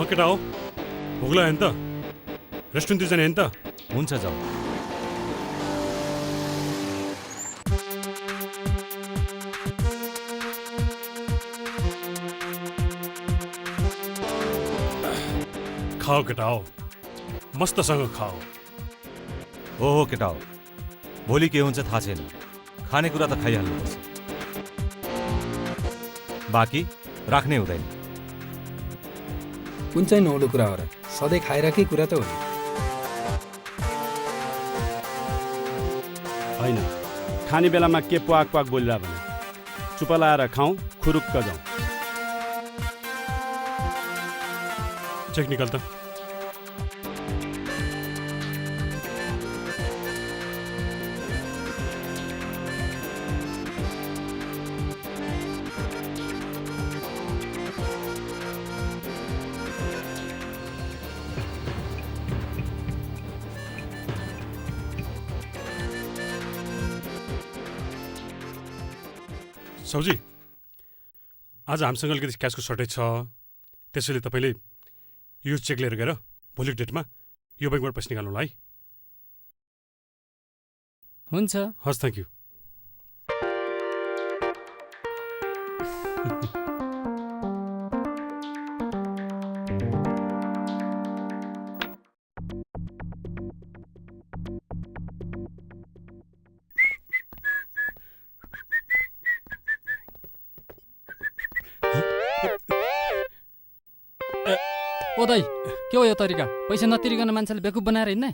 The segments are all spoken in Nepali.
केटा हो भोक लाग्यो नि त रेस्टुरेन्टतिर जाने नि त हुन्छ जाऊ खाओ केटा हो मस्तसँग खाओ हो केटा हो भोलि के हुन्छ थाहा छैन खानेकुरा त खाइहाल्नुपर्छ बाँकी राख्ने हुँदैन कुन चाहिँ नौलो कुरा हो र सधैँ खाइराकै कुरा त हो नि होइन खाने बेलामा के प्वाक प्वाक बोलिरह भने चुप लाएर खाउँ खुरुक्क जाउँ चेक निकाल त साउजी आज हामीसँग अलिकति क्यासको सर्टेज छ त्यसैले तपाईँले यो चेक लिएर गएर भोलिको डेटमा यो ब्याङ्कबाट पैसा निकाल्नु होला है हुन्छ हस् थ्याङ्क यू ओ दाइ के हो यो तरिका पैसा नतिरिकन मान्छेले बेकुब बनाएर हिँड्ने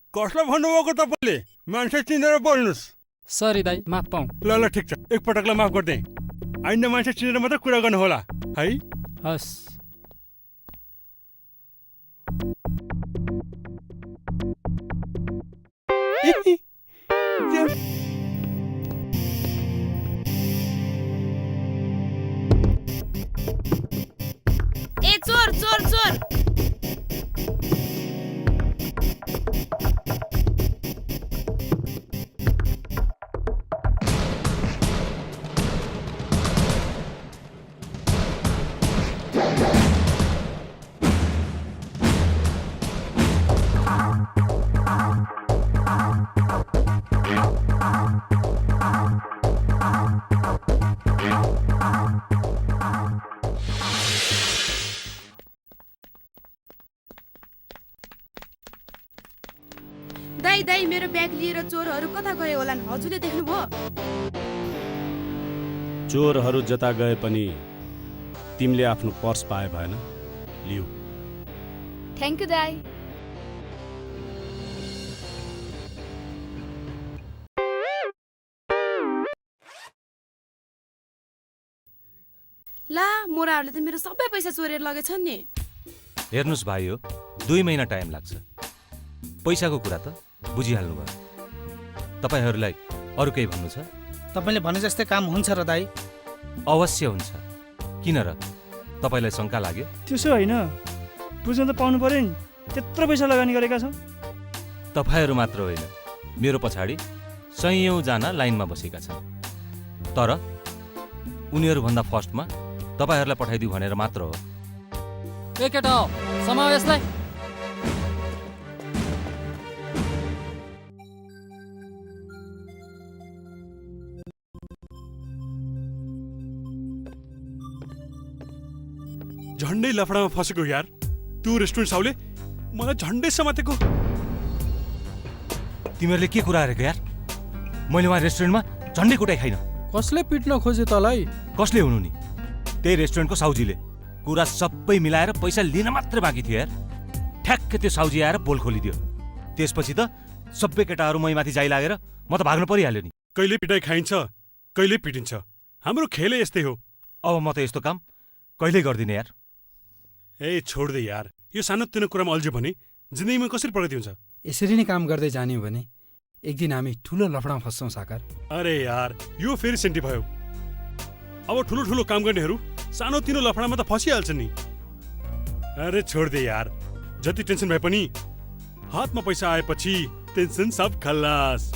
कसलाई भन्नुभएको तपाईँले मान्छे चिनेर बोल्नुहोस् सरी दाइ माफ पाऊ ल ल ठिक छ एकपटकलाई माफ गरिदिएँ आइन्दा मान्छे चिनेर मात्रै कुरा गर्नु होला है हस् ए चोर चोर चोर दाइ दाइ मेरो ब्याग लिएर चोरहरू कता गए होलान् हजुरले देख्नुभयो चोरहरू जता गए पनि तिमीले आफ्नो पर्स पाए भएन लिऊ थ्याङ्क यू दाइ ला मोराहरूले त मेरो सबै पैसा चोरेर लगेछन् नि। हेर्नुहोस् भाइ हो 2 महिना टाइम लाग्छ। पैसाको कुरा त बुझिहाल्नु भयो। तपाईँहरूलाई अरू केही भन्नु छ? तपाईँले भने जस्तै काम हुन्छ र दाइ? अवश्य हुन्छ। किन र? तपाईँलाई शङ्का लाग्यो? त्यसो होइन, बुझ्न त पाउनु पर्यो नि, त्यत्रो पैसा लगानी गरेका छौँ। तपाईँहरू मात्र होइन, मेरो पछाडि सयौँ जना लाइनमा बसेका छन्। तर उनीहरूभन्दा फर्स्टमा तपाईँहरूलाई पठाइदिउँ भनेर मात्र हो। ए केटा हो, समाउ यसलाई। झन्डै लफडामा फसेको यार। त्यो रेस्टुरेन्ट साउले मलाई झन्डै समातेको। तिमीहरूले के कुरा गरेको यार? मैले उहाँ रेस्टुरेन्टमा झन्डै कुटाइ खाइन। कसले पिट्न खोज्यो तँलाई? कसले हुनु नि? त्यही रेस्टुरेन्टको साउजीले। कुरा सबै मिलाएर पैसा लिन मात्र बाँकी थियो यार। ठ्याक्क त्यो साउजी आएर पोल खोलिदियो। त्यसपछि त सबै केटाहरू मै माथि जाइ लागेर म त भाग्नु परिहाल्यो नि। कहिले पिटाइ खाइन्छ, कहिले पिटिन्छ। हाम्रो खेलै यस्तै हो। अब म त यस्तो काम कहिल्यै गर्दिनँ यार। ए छोड्दे यार, यो सानोतिनो कुरामा अल्झ्यो भने जिन्दगीमा कसरी प्रगति हुन्छ? यसरी नै काम गर्दै जाने हो भने एक दिन हामी ठुलो लफडामा फस्छौँ साकार। अरे यार, यो फेरि सेन्टी भयो। अब ठुलो ठुलो काम गर्नेहरू सानोतिनो लफडामा त फसिहाल्छन् नि। अरे छोड्दे यार, जति टेन्सन भए पनि हातमा पैसा आएपछि टेन्सन सब खल्लास।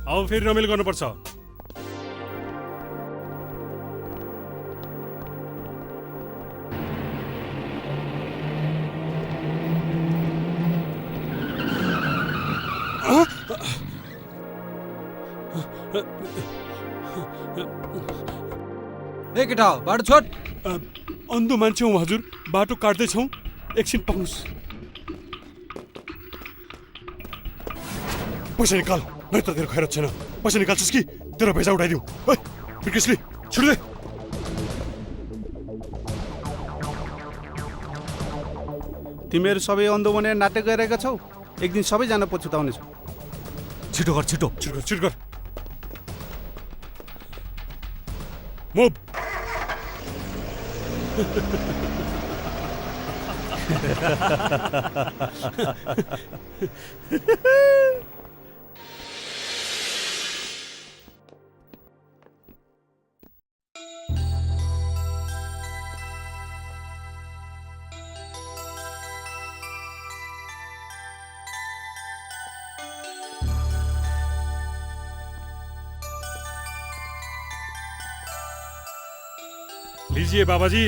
अब फेरि रमाइलो गर्नुपर्छ। ए केटा हो, बाटो छोड। अन्धो मान्छे हौ हजुर, बाटो काट्दैछौँ, एकछिन पाउनुहोस्। पैसा निकाल, नै त तेरो खैरत छैन। पैसा निकाल्छस् कि तेरो पैसा उठाइदिउँ। है बिर्केसले छुट्दे। तिमीहरू सबै अन्धो भनेर नाटक गरिरहेका छौ। एक दिन सबैजना पछुताउनेछौ। छिटो गर, छिटो। छिटो छिटो कर। मुभ। लीजिए बाबाजी।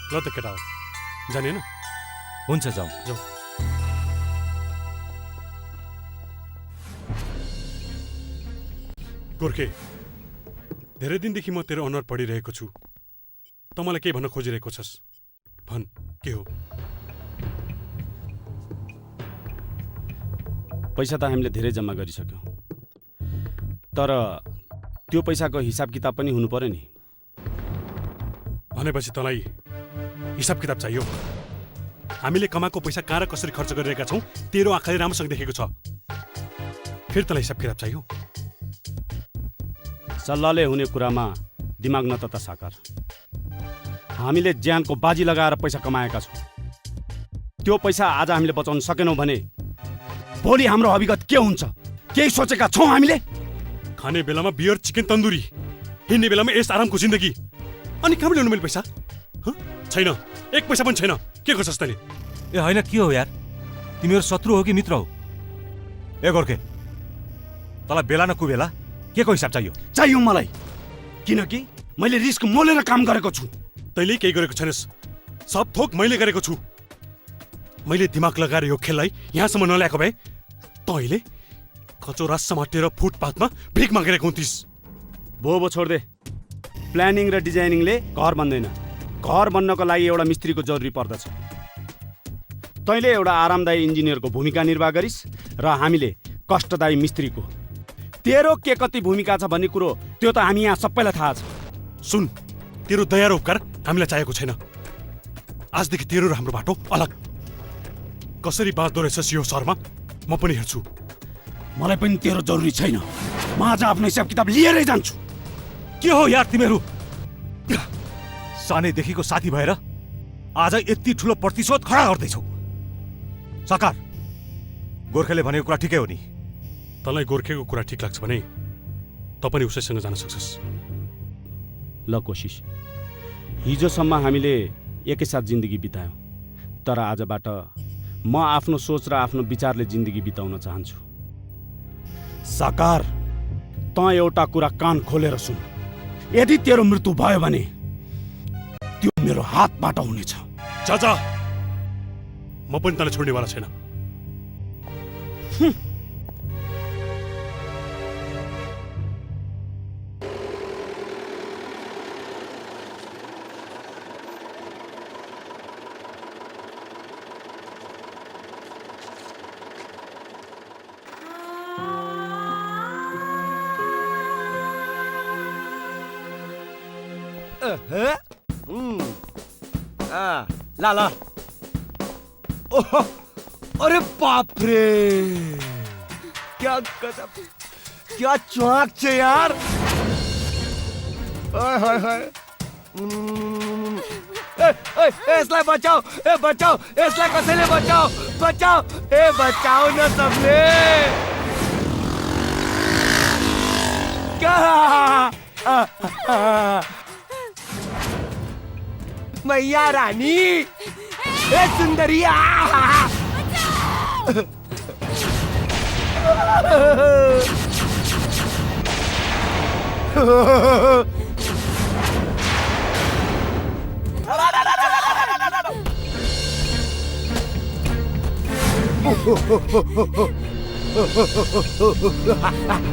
ल त केटा हो, जाने न? हुन्छ, जाउँ। जाउँ। गोर्खे, धेरै दिनदेखि म तेरो अनुहार पढिरहेको छु। त मलाई के भन्न खोजिरहेको छस्? भन्, के हो? पैसा त हामीले धेरै जम्मा गरिसक्यौँ, तर त्यो पैसाको हिसाब किताब पनि हुनु पर्यो नि। भनेपछि तँलाई हिसाब किताब चाहियो? हामीले कमाएको पैसा कहाँ र कसरी खर्च गरिरहेका छौँ तेरो आँखाले राम्रोसँग देखेको छ। फेरि तँलाई हिसाब किताब चाहियो? सल्लाहले हुने कुरामा दिमाग न त साकार। हामीले ज्यानको बाजी लगाएर पैसा कमाएका छौँ। त्यो पैसा आज हामीले बचाउन सकेनौँ भने भोलि हाम्रो हविगत के हुन्छ केही सोचेका छौँ हामीले? खाने बेलामा बियर चिकन तन्दुरी, हिँड्ने बेलामा यस आरामको जिन्दगी, अनि कहाँ ल्याउनु मैले पैसा? छैन, एक पैसा पनि छैन। के गर्छस् तैँले? ए होइन, के हो यार? तिमीहरू शत्रु हो कि मित्र हो? ए गोर्खे, तँलाई बेला न कुबेला के को हिसाब चाहियो? चाहियो मलाई, किनकि मैले रिस्क मोलेर काम गरेको छु। तैँले केही गरेको छैनस्, सब थोक मैले गरेको छु। मैले दिमाग लगाएर यो खेललाई यहाँसम्म नल्याएको भए तैँले कचौरा समातेर फुटपाथमा भिख मागेर हुन्थिस्। भो छोड्दे। प्लानिङ र डिजाइनिङले घर बन्दैन। घर बन्नको लागि एउटा मिस्त्रीको जरुरी पर्दछ। तैँले एउटा आरामदायी इन्जिनियरको भूमिका निर्वाह गरिस् र हामीले कष्टदायी मिस्त्रीको। तेरो के कति भूमिका छ भन्ने कुरो त्यो त हामी यहाँ सबैलाई थाहा छ। सुन, तेरो दया र उपकार हामीलाई चाहिएको छैन। आजदेखि तेरो र हाम्रो बाटो अलग। कसरी बाँच्दो रहेछस् यो सहरमा म पनि हेर्छु। मलाई पनि तेरो जरुरी छैन। म आज आफ्नो हिसाब किताब लिएरै जान्छु। के हो यार तिमीहरू? सानैदेखिको साथी भएर आज यति ठुलो प्रतिशोध खडा गर्दैछौ। सरकार, गोर्खेले भनेको कुरा ठिकै हो नि? तँलाई गोर्खेको कुरा ठिक लाग्छ भने तँ पनि उसैसँग जान सक्छस्। ल कोसिस, हिजोसम्म हामीले एकैसाथ जिन्दगी बितायौँ, तर आजबाट म आफ्नो सोच र आफ्नो विचारले जिन्दगी बिताउन चाहन्छु। साकार, तँ एउटा कुरा कान खोलेर सुन। यदि तेरो मृत्यु भयो भने त्यो मेरो हातबाट हुनेछ। चाचा, म पनि तँलाई छोड्नेवाला छैन। ला ला। ओह, अरे बाप रे, क्या गजब, क्या च्वाक छे यार। हाय हाय हाय। यसलाई बचाओ, ए बचाओ, यसलाई कसैले बचाओ, बचाओ, ए बचाओ न सबले। क्या मैया रानी, ए सुंदरिया।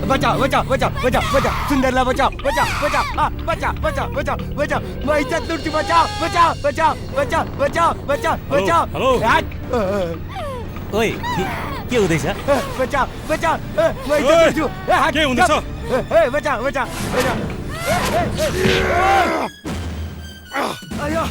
बचाओ बचाओ बचाओ बचाओ बचाओ, सुंदरला बचाओ बचाओ बचाओ, बचाओ बचाओ बचाओ बचाओ, मैं इज्जत लूट बचाओ बचाओ बचाओ बचाओ बचाओ बचाओ बचाओ। हेलो। ओए, के हुँदैछ? बचाओ बचाओ, मैं इज्जत लूट। के हुँदैछ? बचाओ बचाओ बचाओ। अयो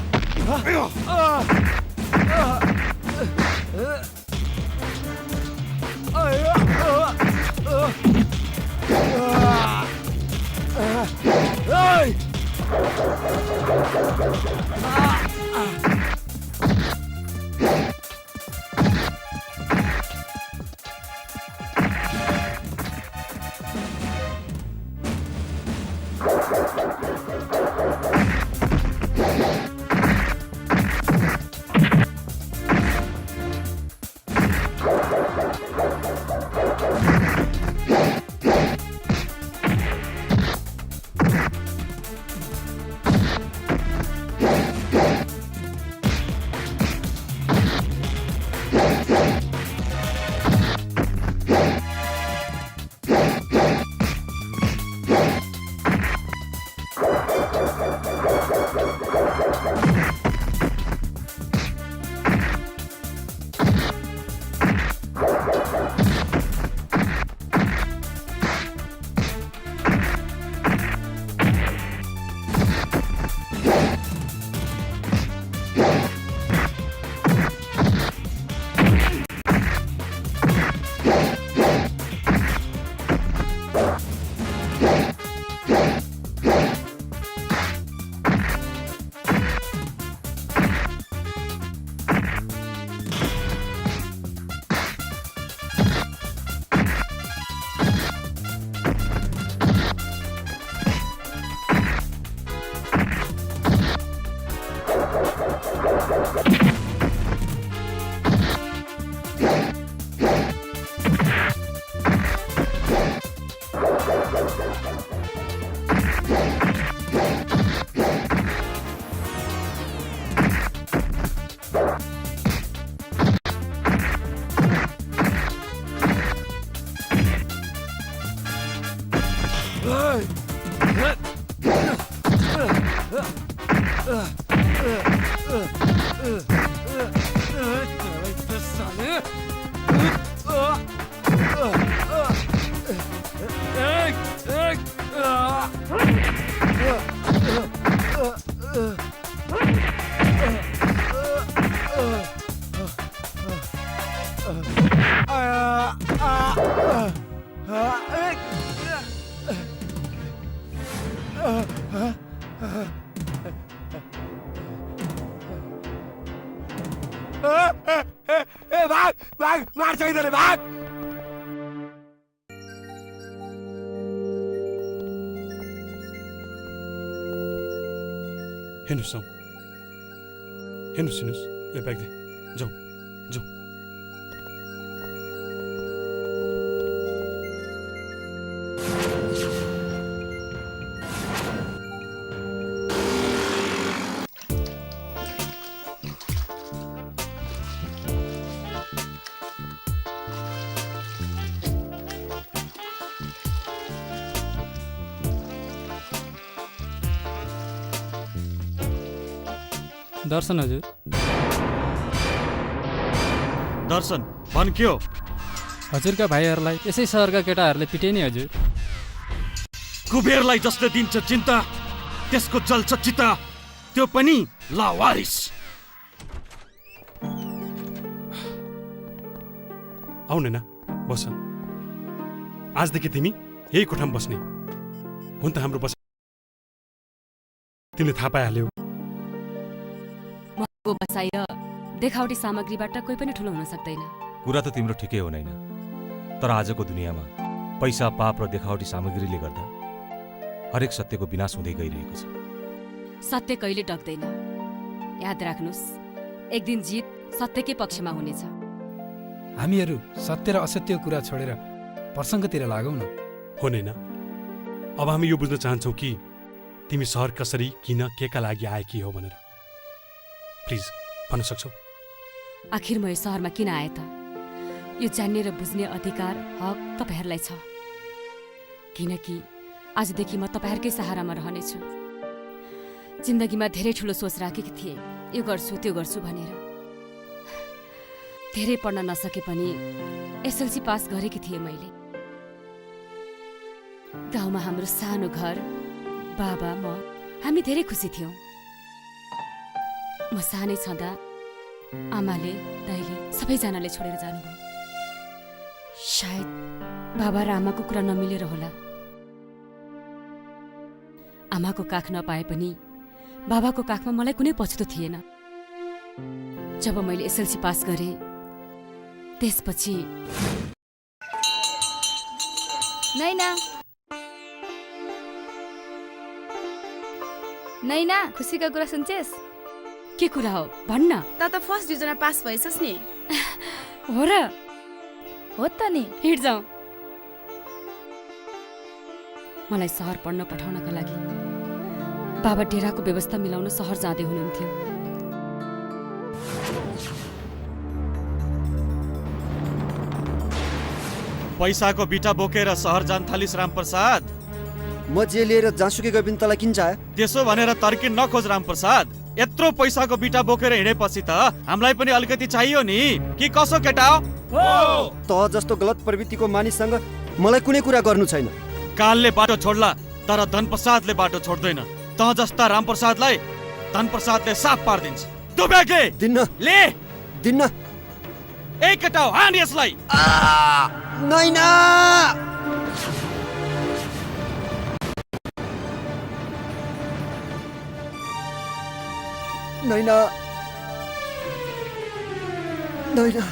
हेर्नुहोस् जाउँ हेर्नुहोस् यो ब्याग दे जाउँ जाउँ दर्शन हजुर दर्शन भन के हो? हजुरका भाइहरूलाई यसै सहरका केटाहरूले पिटे नि हजुर। कुबेरलाई जसले दिन्छ चिन्ता त्यसको जल्छ चिता, त्यो पनि लावारिस। आऊ न बस। आजदेखि तिमी यही कोठामा बस्ने हुन त हाम्रो बस तिमीले थाहा पाइहाल्यौ। महँगो बसाइ र देखावटी सामग्रीबाट कोही पनि ठुलो हुन सक्दैन। कुरा त तिम्रो ठिकै हो नैना, तर आजको दुनियाँमा पैसा पाप र देखावटी सामग्रीले गर्दा हरेक सत्यको विनाश हुँदै गइरहेको छ। सत्य कहिले डक्दैन। याद राख्नुहोस्, एक दिन जित सत्यकै पक्षमा हुनेछ। हामीहरू सत्य र असत्यको कुरा छोडेर प्रसङ्गतिर लागौँ न। हो नैन, अब हामी यो बुझ्न चाहन्छौँ कि तिमी सहर कसरी, किन, केका लागि आएकी हो भनेर। प्लिज भन्न सक्छौ? आखिर म यो सहरमा किन आए त? यो जान्ने र बुझ्ने अधिकार, हक तपाईहरूलाई छ। किनकि आजदेखि म तपाईहरूकै सहारामा रहनेछु। जिन्दगीमा धेरै ठुलो सोच राखेकी थिएँ, यो गर्छु त्यो गर्छु भनेर। धेरै पढ्न नसके पनि एसएलसी पास गरेकी थिएँ मैले। गाउँमा हाम्रो सानो घर, बाबा म हामी धेरै खुसी थियौँ। म सानै छँदा आमाले दाइले सबैजनाले छोडेर जानुभयो। सायद बाबा र आमाको कुरा नमिलेर होला। आमाको काख नपाए पनि बाबाको काखमा मलाई कुनै पछुतो थिएन। जब मैले एसएलसी पास गरेँ त्यसपछि नैना खुसीका कुरा सुन्छेस? के कुरा हो भन्न। त फर्स्ट डिभिजनमा पास भएछस् नि। हो र? हो त नि। हिँड जाउँ। मलाई सहर पढ्न पठाउनका लागि बाबा डेराको व्यवस्था मिलाउन सहर जाँदै हुनुहुन्थ्यो। पैसाको बिटा बोकेर सहर जान थालिस रामप्रसाद? म जे लिएर जाँसुकै गए पनि तँलाई किन चाह्यो? त्यसो भनेर तर्किन नखोज रामप्रसाद। यत्रो पैसाको बिटा बोकेर हिँडेपछि त हामीलाई पनि अलिकति चाहियो नि। कि कसो केटा हो? तँ जस्तो गलत प्रवृत्तिको मानिससँग मलाई कुनै कुरा गर्नु छैन। कालले बाटो छोड्ला तर धनप्रसादले बाटो छोड्दैन। तँ जस्ता रामप्रसादलाई धनप्रसादले साफ पारिदिन्छ। तँ ब्यागले दिन्न ले दिन्न। ए केटा हो, हान यसलाई। नैना नैना नैना।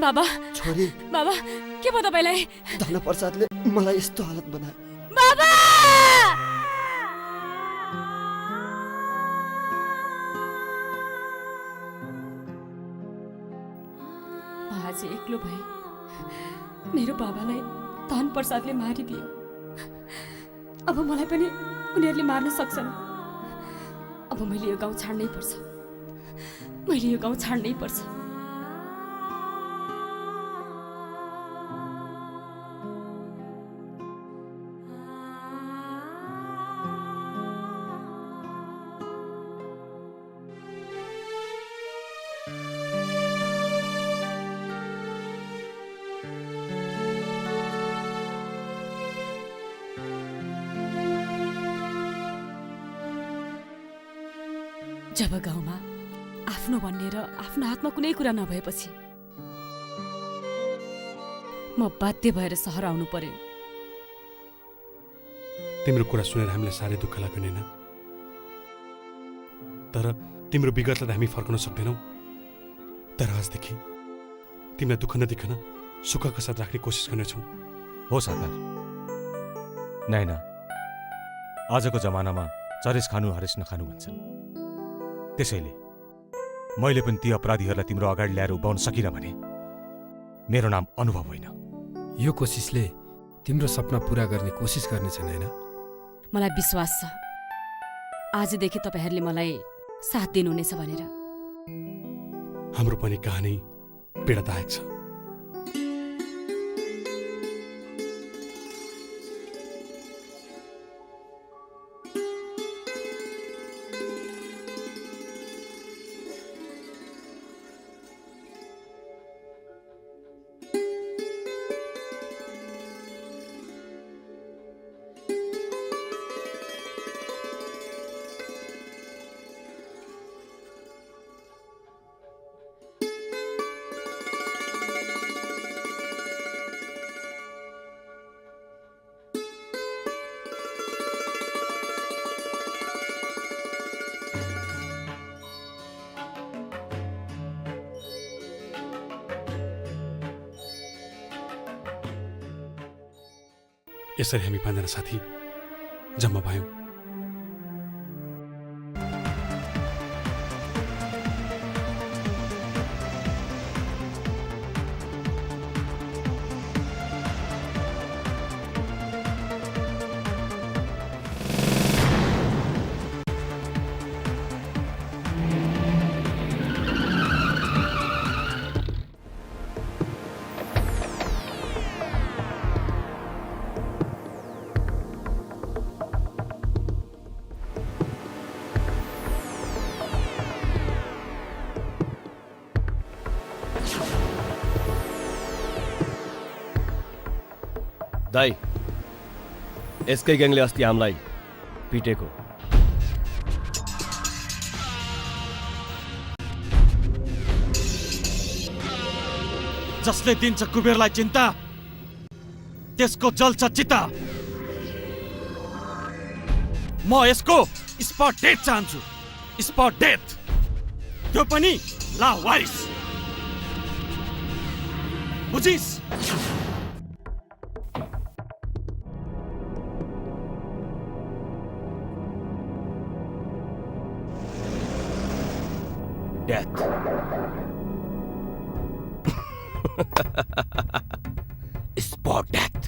बाबा छोरी, बाबा के भयो तपाईलाई? धनप्रसादले मलाई यस्तो हालत बनायो। बाबा आज एक्लो भए। मेरो बाबालाई धनप्रसादले मारिदियो। अब मलाई पनि उनीहरूले मार्न सक्छन्। अब मैले यो गाउँ छाड्नै पर्छ। मैले यो गाउँ छाड्नै पर्छ। जब गाउँमा आफ्नो भन्ने र आफ्नो हातमा कुनै कुरा नभएपछि म बाध्य भएर सहर आउनु पर्यो। तिम्रो कुरा सुनेर हामीलाई साह्रै दुःख लाग्यो नैना, तर तिम्रो विगतलाई त हामी फर्काउन सक्दैनौँ। तर आजदेखि तिमीलाई दुःख नदिकन सुखका साथ राख्ने कोसिस गर्नेछौँ। हो सरकार। नैना, आजको जमानामा चरेस खानु हरेस नखानु भन्छन्। त्यसैले मैले पनि ती अपराधीहरूलाई तिम्रो अगाडि ल्याएर उभाउन सकिनँ भने मेरो नाम अनुभव होइन। यो कोसिसले तिम्रो सपना पूरा गर्ने कोसिस गर्नेछन् होइन? मलाई विश्वास छ आजदेखि तपाईँहरूले मलाई साथ दिनुहुनेछ भनेर। हाम्रो पनि कहानी पीडादायक छ। यसरी हामी 5 जना साथी जम्मा भयौँ। दाई, यसकै ग्याङले अस्ति हामीलाई पिटेको। जसले दिन्छ कुबेरलाई चिन्ता त्यसको जल्छ चिता। म यसको स्पट डेथ चाहन्छु, स्पट डेथ, त्यो पनि लावारिस। बुझिस? Death. Spot death.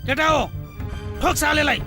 केटा हो, ठोक सालेलाई।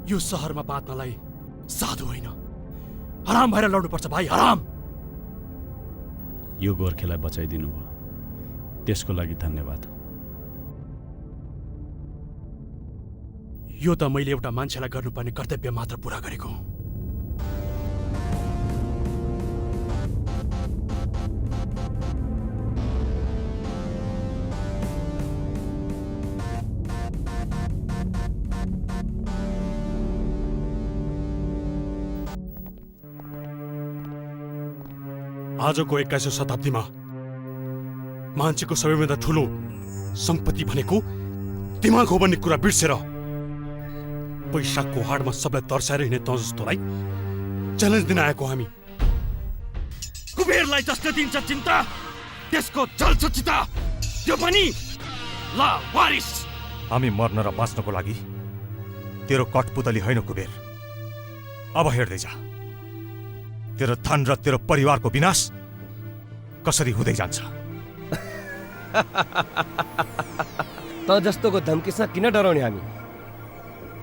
यो सहरमा बाँच्नलाई साधु होइन, हराम भएर लड्नुपर्छ भाइ, हराम। यो गोर्खेलाई बचाइदिनु भयो, त्यसको लागि धन्यवाद। यो त मैले एउटा मान्छेलाई गर्नुपर्ने कर्तव्य मात्र पूरा गरेको। आजको 21औं शताब्दीमा मान्छेको सबैभन्दा ठुलो सम्पत्ति भनेको दिमाग हो भन्ने कुरा बिर्सेर पैसाको हाडमा सबलाई तर्साएर हिँड्ने त जस्तोलाई च्यालेन्ज दिन आएको हामी। कुबेरलाई जसले दिन्छ चिन्ता, त्यसको जल्छ चिता, त्यो पनि लावारिस। हामी मर्न र बाँच्नको लागि तेरो कठपुतली होइन कुबेर। अब हेर्दै जा, तेरो धन र तेरो परिवारको विनाश कसरी हुँदै जान्छ। त जस्तोको धम्कीसँग किन डराउने हामी?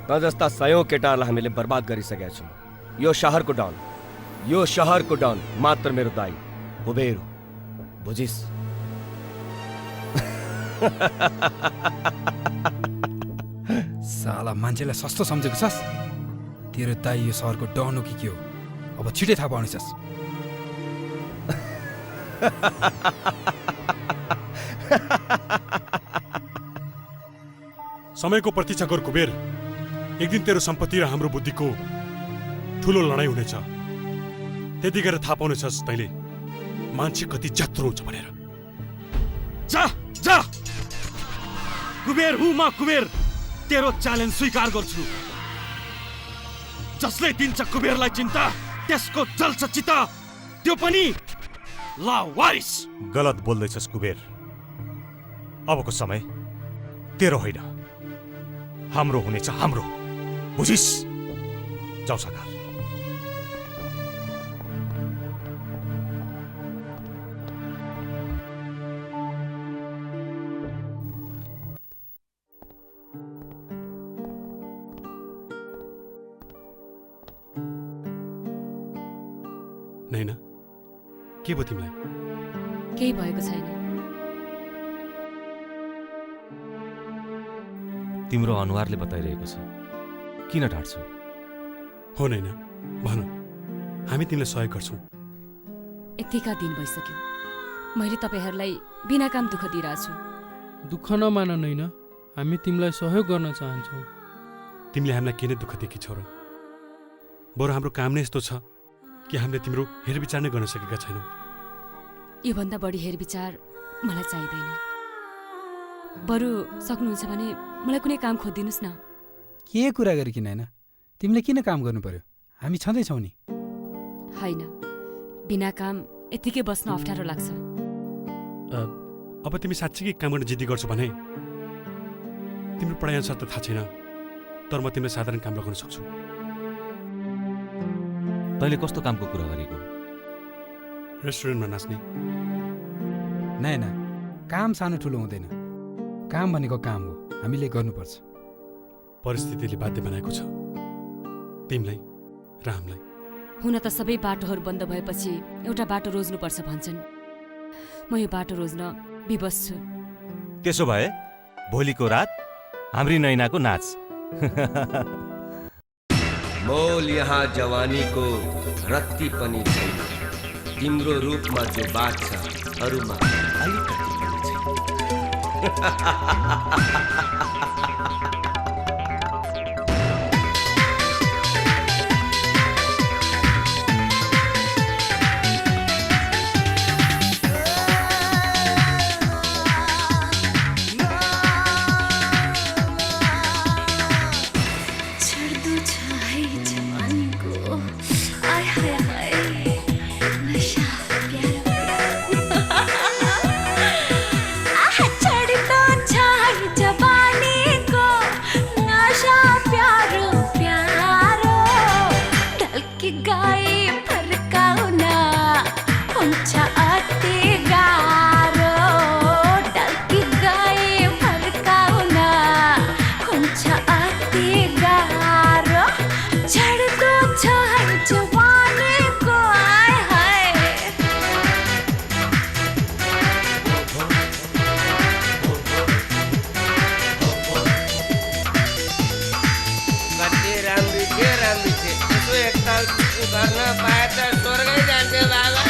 त जस्ता सयौं केटाहरूलाई हामीले बर्बाद गरिसकेका छौँ। यो शहरको डन मात्र मेरो दाइ कुबेर हो, बुझिस्? साला मान्छेलाई सस्तो सम्झेको छस्? तेरो दाइ यो सहरको डन हो कि के हो? अब छिटै थाहा पाउनेछस्। समयको प्रतीक्षा गर कुबेर। एक दिन तेरो सम्पत्ति र हाम्रो बुद्धिको ठुलो लडाइँ हुनेछ। त्यतिखेर थाहा पाउनेछस् तैँले मान्छे कति जत्रो हुन्छ भनेर। जा जा कुबेर हुँ म, कुबेर। तेरो च्यालेन्ज स्वीकार गर्छु। जसले दिन्छ कुबेरलाई चिन्ता, त्यसको जल्छ चिता, त्यो पनि लावारिस। गलत बोल्दैछस् कुबेर। अबको समय तेरो होइन, हाम्रो हुनेछ, हाम्रो। बुझिस्? जाऊ साकार। नैना, के भयो तिमीलाई? केही भएको छैन। तिम्रो अनुहारले बताइरहेको छ। किन ढाँट्छौ? हो नैना, भन, हामी तिमीलाई सहयोग गर्छौँ। यतिका दिन भइसक्यो मैले तपाईँहरूलाई बिना काम दुःख दिइरहेछु। दुःख नमान नैना, हामी तिमीलाई सहयोग गर्न चाहन्छौँ। तिमीले हामीलाई किन दुःख दिएकी छौ र? बरु हाम्रो काम नै यस्तो छ कि हामीले तिम्रो हेरविचार नै गर्न सकेका छैनौँ। योभन्दा बढी हेरविचार मलाई चाहिँदैन। बरु सक्नुहुन्छ भने मलाई कुनै काम खोजिदिनुहोस् न। के कुरा गरे कि नैना? तिमीले किन काम गर्नु पर्यो? हामी छँदैछौँ नि। होइन, बिना काम यतिकै बस्न अप्ठ्यारो लाग्छ। अब तिमी साँच्चीकै काम गर्न जिद्दी गर्छौ भने तिम्रो पढाइ अनुसार त थाहा छैन, तर म तिमीलाई साधारण काम लगाउन सक्छु। तैँले कस्तो कामको कुरा गरेको? रेस्टुरेन्टमा नाच्ने। नैना, काम सानो ठुलो हुँदैन। काम भनेको काम हो, हामीले गर्नुपर्छ। परिस्थितिले बाध्य बनाएको छ तिमीलाई र हामीलाई। हुन त सबै बाटोहरू बन्द भएपछि एउटा बाटो रोज्नुपर्छ भन्छन्। म यो बाटो रोज्न विवश छु। त्यसो भए भोलिको रात हाम्री नैनाको नाच। मोल यहाँ जवानीको रत्ती पनि छैन। तिम्रो रूपमा जो बात छ अरूमा अलिकति पनि छैन। एकताल गर्न पाए त स्वर्गै जान्थ्यो बाबा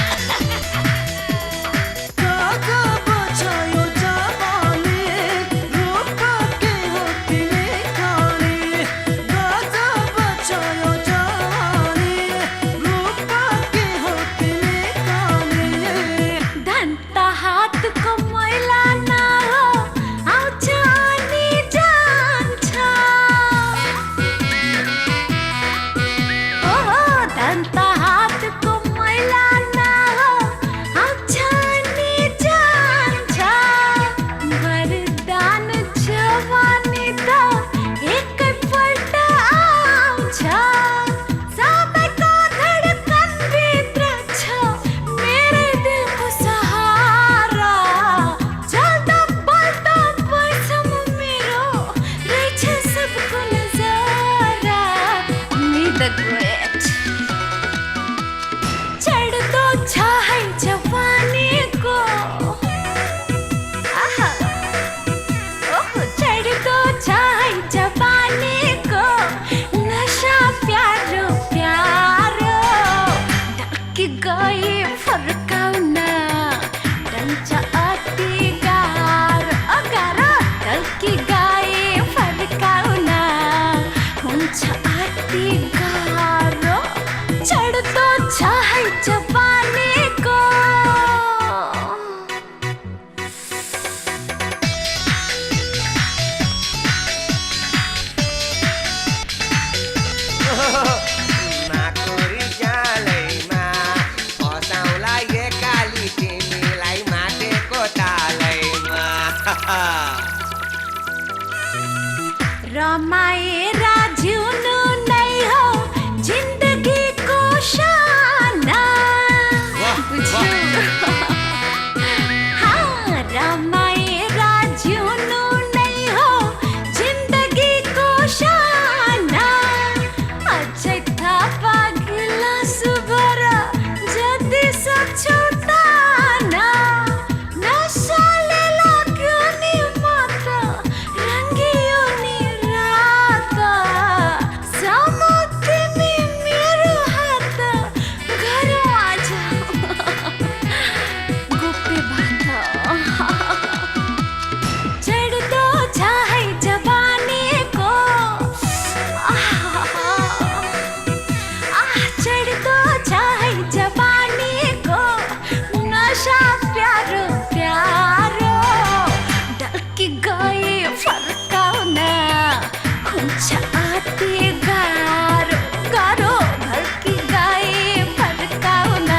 रमाएरा जिउनु नै हो जिन्दगीको शाना रमाएरा जिउनु नै हो जिन्दगीको शाना अझै थाहा गिला सुबर जति सक्छौ ताना नसाले लाग्यो नि मत रङ्गियो नि रात समुद्र नि मेरो हात गरौँ आज गोप्य बात चढ्दो छ है जवानीको चढ्दो छ है जवानीको नशा प्यारो प्यारो ढल्की गए फर्काउन हुन्छ अति गाह्रो गाह्रो ढल्की गए फर्काउन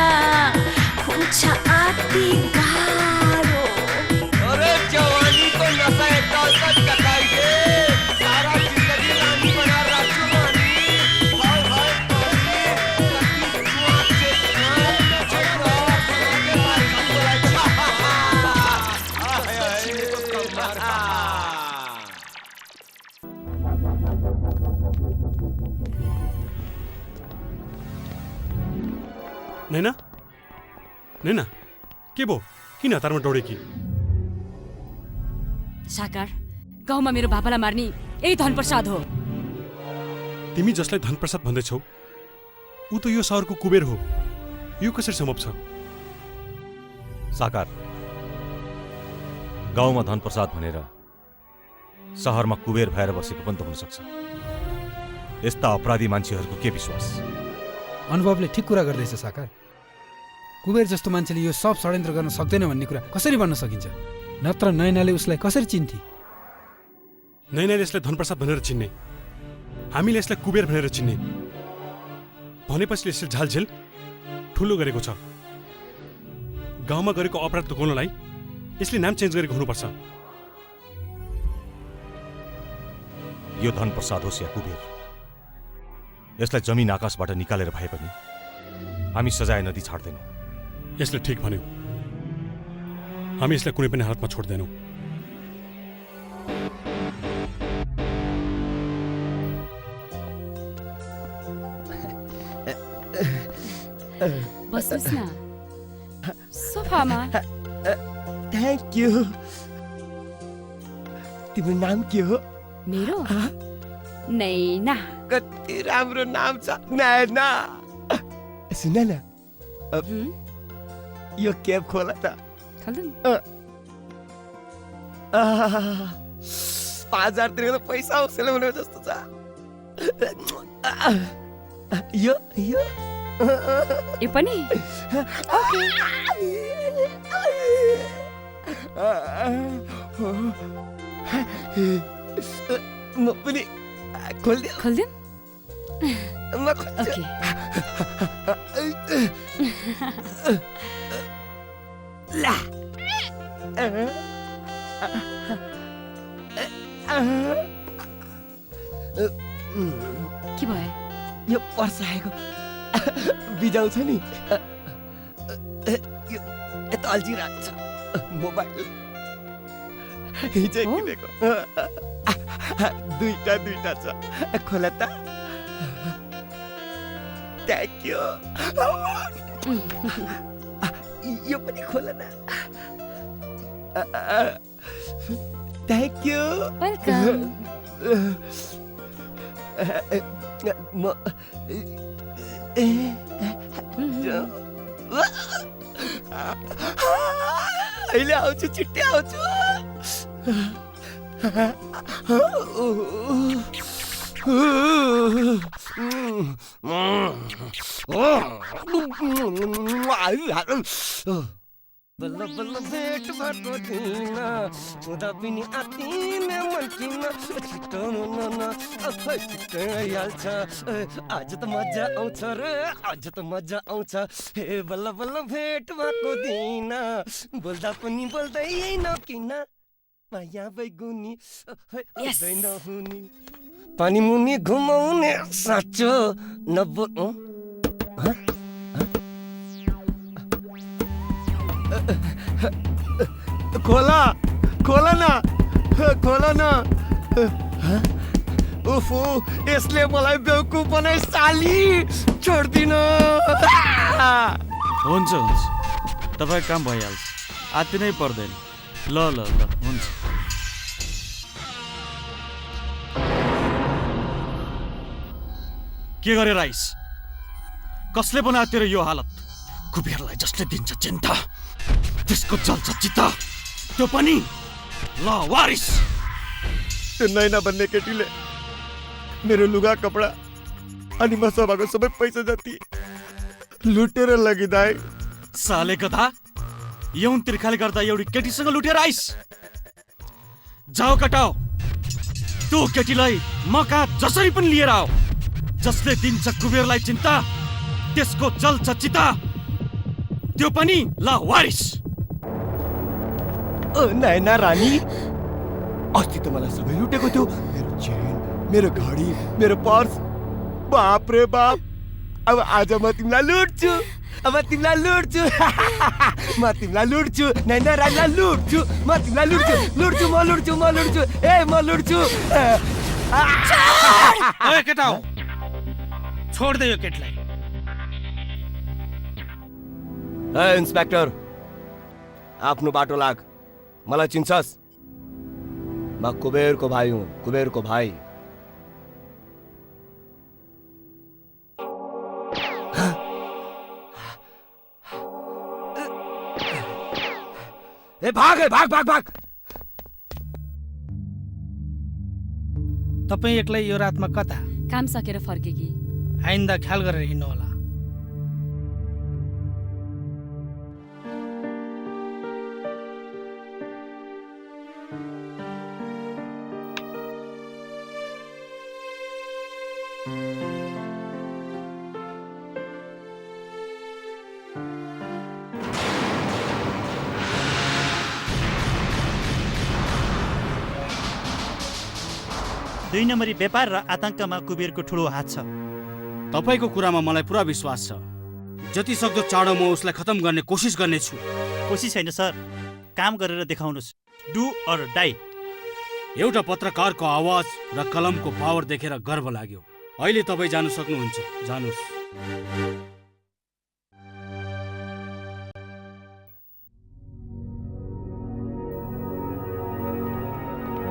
हुन्छ अति गाह्रो अरे जवानी को नशा एकताल तक कटाइए सारा जिंदगी रानी बना राजू रानी हाय हाय पानी कभी जुआ से छेड़ा आगे बार संभला हाय हाय तो कमार नैना नैना के भो किन हतारमा दौडे कि साकार गाउँमा मेरो बाबालाई मार्ने यही धनप्रसाद हो। तिमी जसलाई धनप्रसाद भन्दैछौ ऊ त यो सहरको कुबेर हो। यो कसरी सम्भव छ? साकार गाउँमा धनप्रसाद भनेर सहरमा कुबेर भएर बसेको पनि त हुन सक्छ। यस्ता अपराधी मान्छेहरूको के विश्वास? अनुभवले ठिक कुरा गर्दैछ साकार। कुबेर जस्तो मान्छेले यो सब षड्यन्त्र गर्न सक्दैन भन्ने कुरा कसरी भन्न सकिन्छ? नत्र नैनाले उसलाई कसरी चिन्थे? नैनाले यसलाई धनप्रसाद भनेर चिन्ने, हामीले यसलाई कुबेर भनेर चिन्ने, भनेपछि यसले झालझेल ठुलो गरेको छ। गाउँमा गरेको अपराध लुकाउनलाई यसले नाम चेन्ज गरेको हुनुपर्छ। यो धनप्रसाद होस् या कुबेर, यसलाई जमिन आकाशबाट निकालेर भए पनि हामी सजाय नदी छाड्दैनौँ। यसले ठिक भन्यो, हामी यसलाई कुनै पनि हालतमा छोड्दैनौँ। बस्नुस् न सोफामा। Thank you. तिम्रो नाम के हो? मेरो नैना। कति राम्रो नाम छ नैना। सुन न, यो क्याब खोला त। खोल्दम। 5000 तिरेको त पैसा उसले भने जस्तो छ। यो यो यो पनि म पनि खोल्दियो। खोल्दिम। म खोल्छु। ला के भयो? यो पर्स आएको बिजाउँछ नि, यो यता अल्झिरहेको छ। मोबाइल हिजो किनेको, दुईटा छ। खोला त। Thank you. यो पनि खोला न। Thank you. वेलकम। म अहिले आउँछु, छिट्टै आउँछु। बल्ल बल्ल भेट भएको दिन हुँदा पनि आत्तिन मन किन छिटो छिटो आइहाल्छ। आज त मजा आउँछ रे, आज त मजा आउँछ। हे बल्ल बल्ल भेट भएको दिन बोल्दा पनि बोल्दै नकिन माया बैगुनी हुँदैन हुने पानी मुनि घुमाउने साँचो नबोल। खोला खोला न, खोला न। उफो, यसले मलाई बेवकुफ बनाइ साली, छोड्दिन। हुन्छ हुन्छ, तपाईँ काम भइहाल्छ, आत्ति नै पर्दैन। ल ल ल हुन्छ। के गरे राइस? कसले बनायो तेरो यो हालत? कुबेरलाई जसले दिन्छ चिन्ता त्यसको चल्छ चित्ता, त्यो पनि लावारिस। त्यो नैना भन्ने केटीले मेरो लुगा कपडा अनि मसँग भएको सबै पैसा जति लुटेर लगिदाए। साले गधा, यौन तिर्खाले गर्दा एउटी केटीसँग लुटेर आइस? जाऊ कटाओ, त्यो केटीलाई म कहाँ जसरी पनि लिएर आऊ। जसले दिन्छ कुबेरलाई चिन्ता त्यसको जल्छ चिता, त्यो पनि लावारिस। नैना रानी, अस्ति त मलाई सबै लुटेको थियो। मेरो चेन, मेरो घडी, मेरो पर्स। बाप रे बाप, अब आज म तिमीलाई लुट्छु, अब तिमीलाई लुट्छु। म तिमीलाई लुट्छु, नैना रानीलाई लुट्छु, म तिमीलाई लुट्छु, लुट्छु, म लुट्छु, म लुट्छु, ए म लुट्छु। ओए केटा हो, छोड दे यो केटलाई। ए इन्स्पेक्टर, आफ्नो बाटो लाग। मलाई चिन्छस्? म कुबेरको भाइ हुँ, कुबेरको भाइ। ए भाग, भाग भाग भाग। तपाईँ एक्लै यो रातमा कता? काम सकेर फर्केकी। आइन्दा ख्याल गरेर हिँड्नु होला। दुई नम्बरी व्यापार र आतंकमा कुबेरको ठुलो हात छ। तपाईको कुरामा मलाई पुरा विश्वास छ। जति सक्दो चाँडो म उसलाई खतम गर्ने कोसिस गर्नेछु। कोसिस छैन सर, काम गरेर देखाउनुहोस्। Do or die. एउटा पत्रकारको आवाज र कलमको पावर देखेर गर्व लाग्यो। अहिले तपाईँ जानु सक्नुहुन्छ, जानुस्।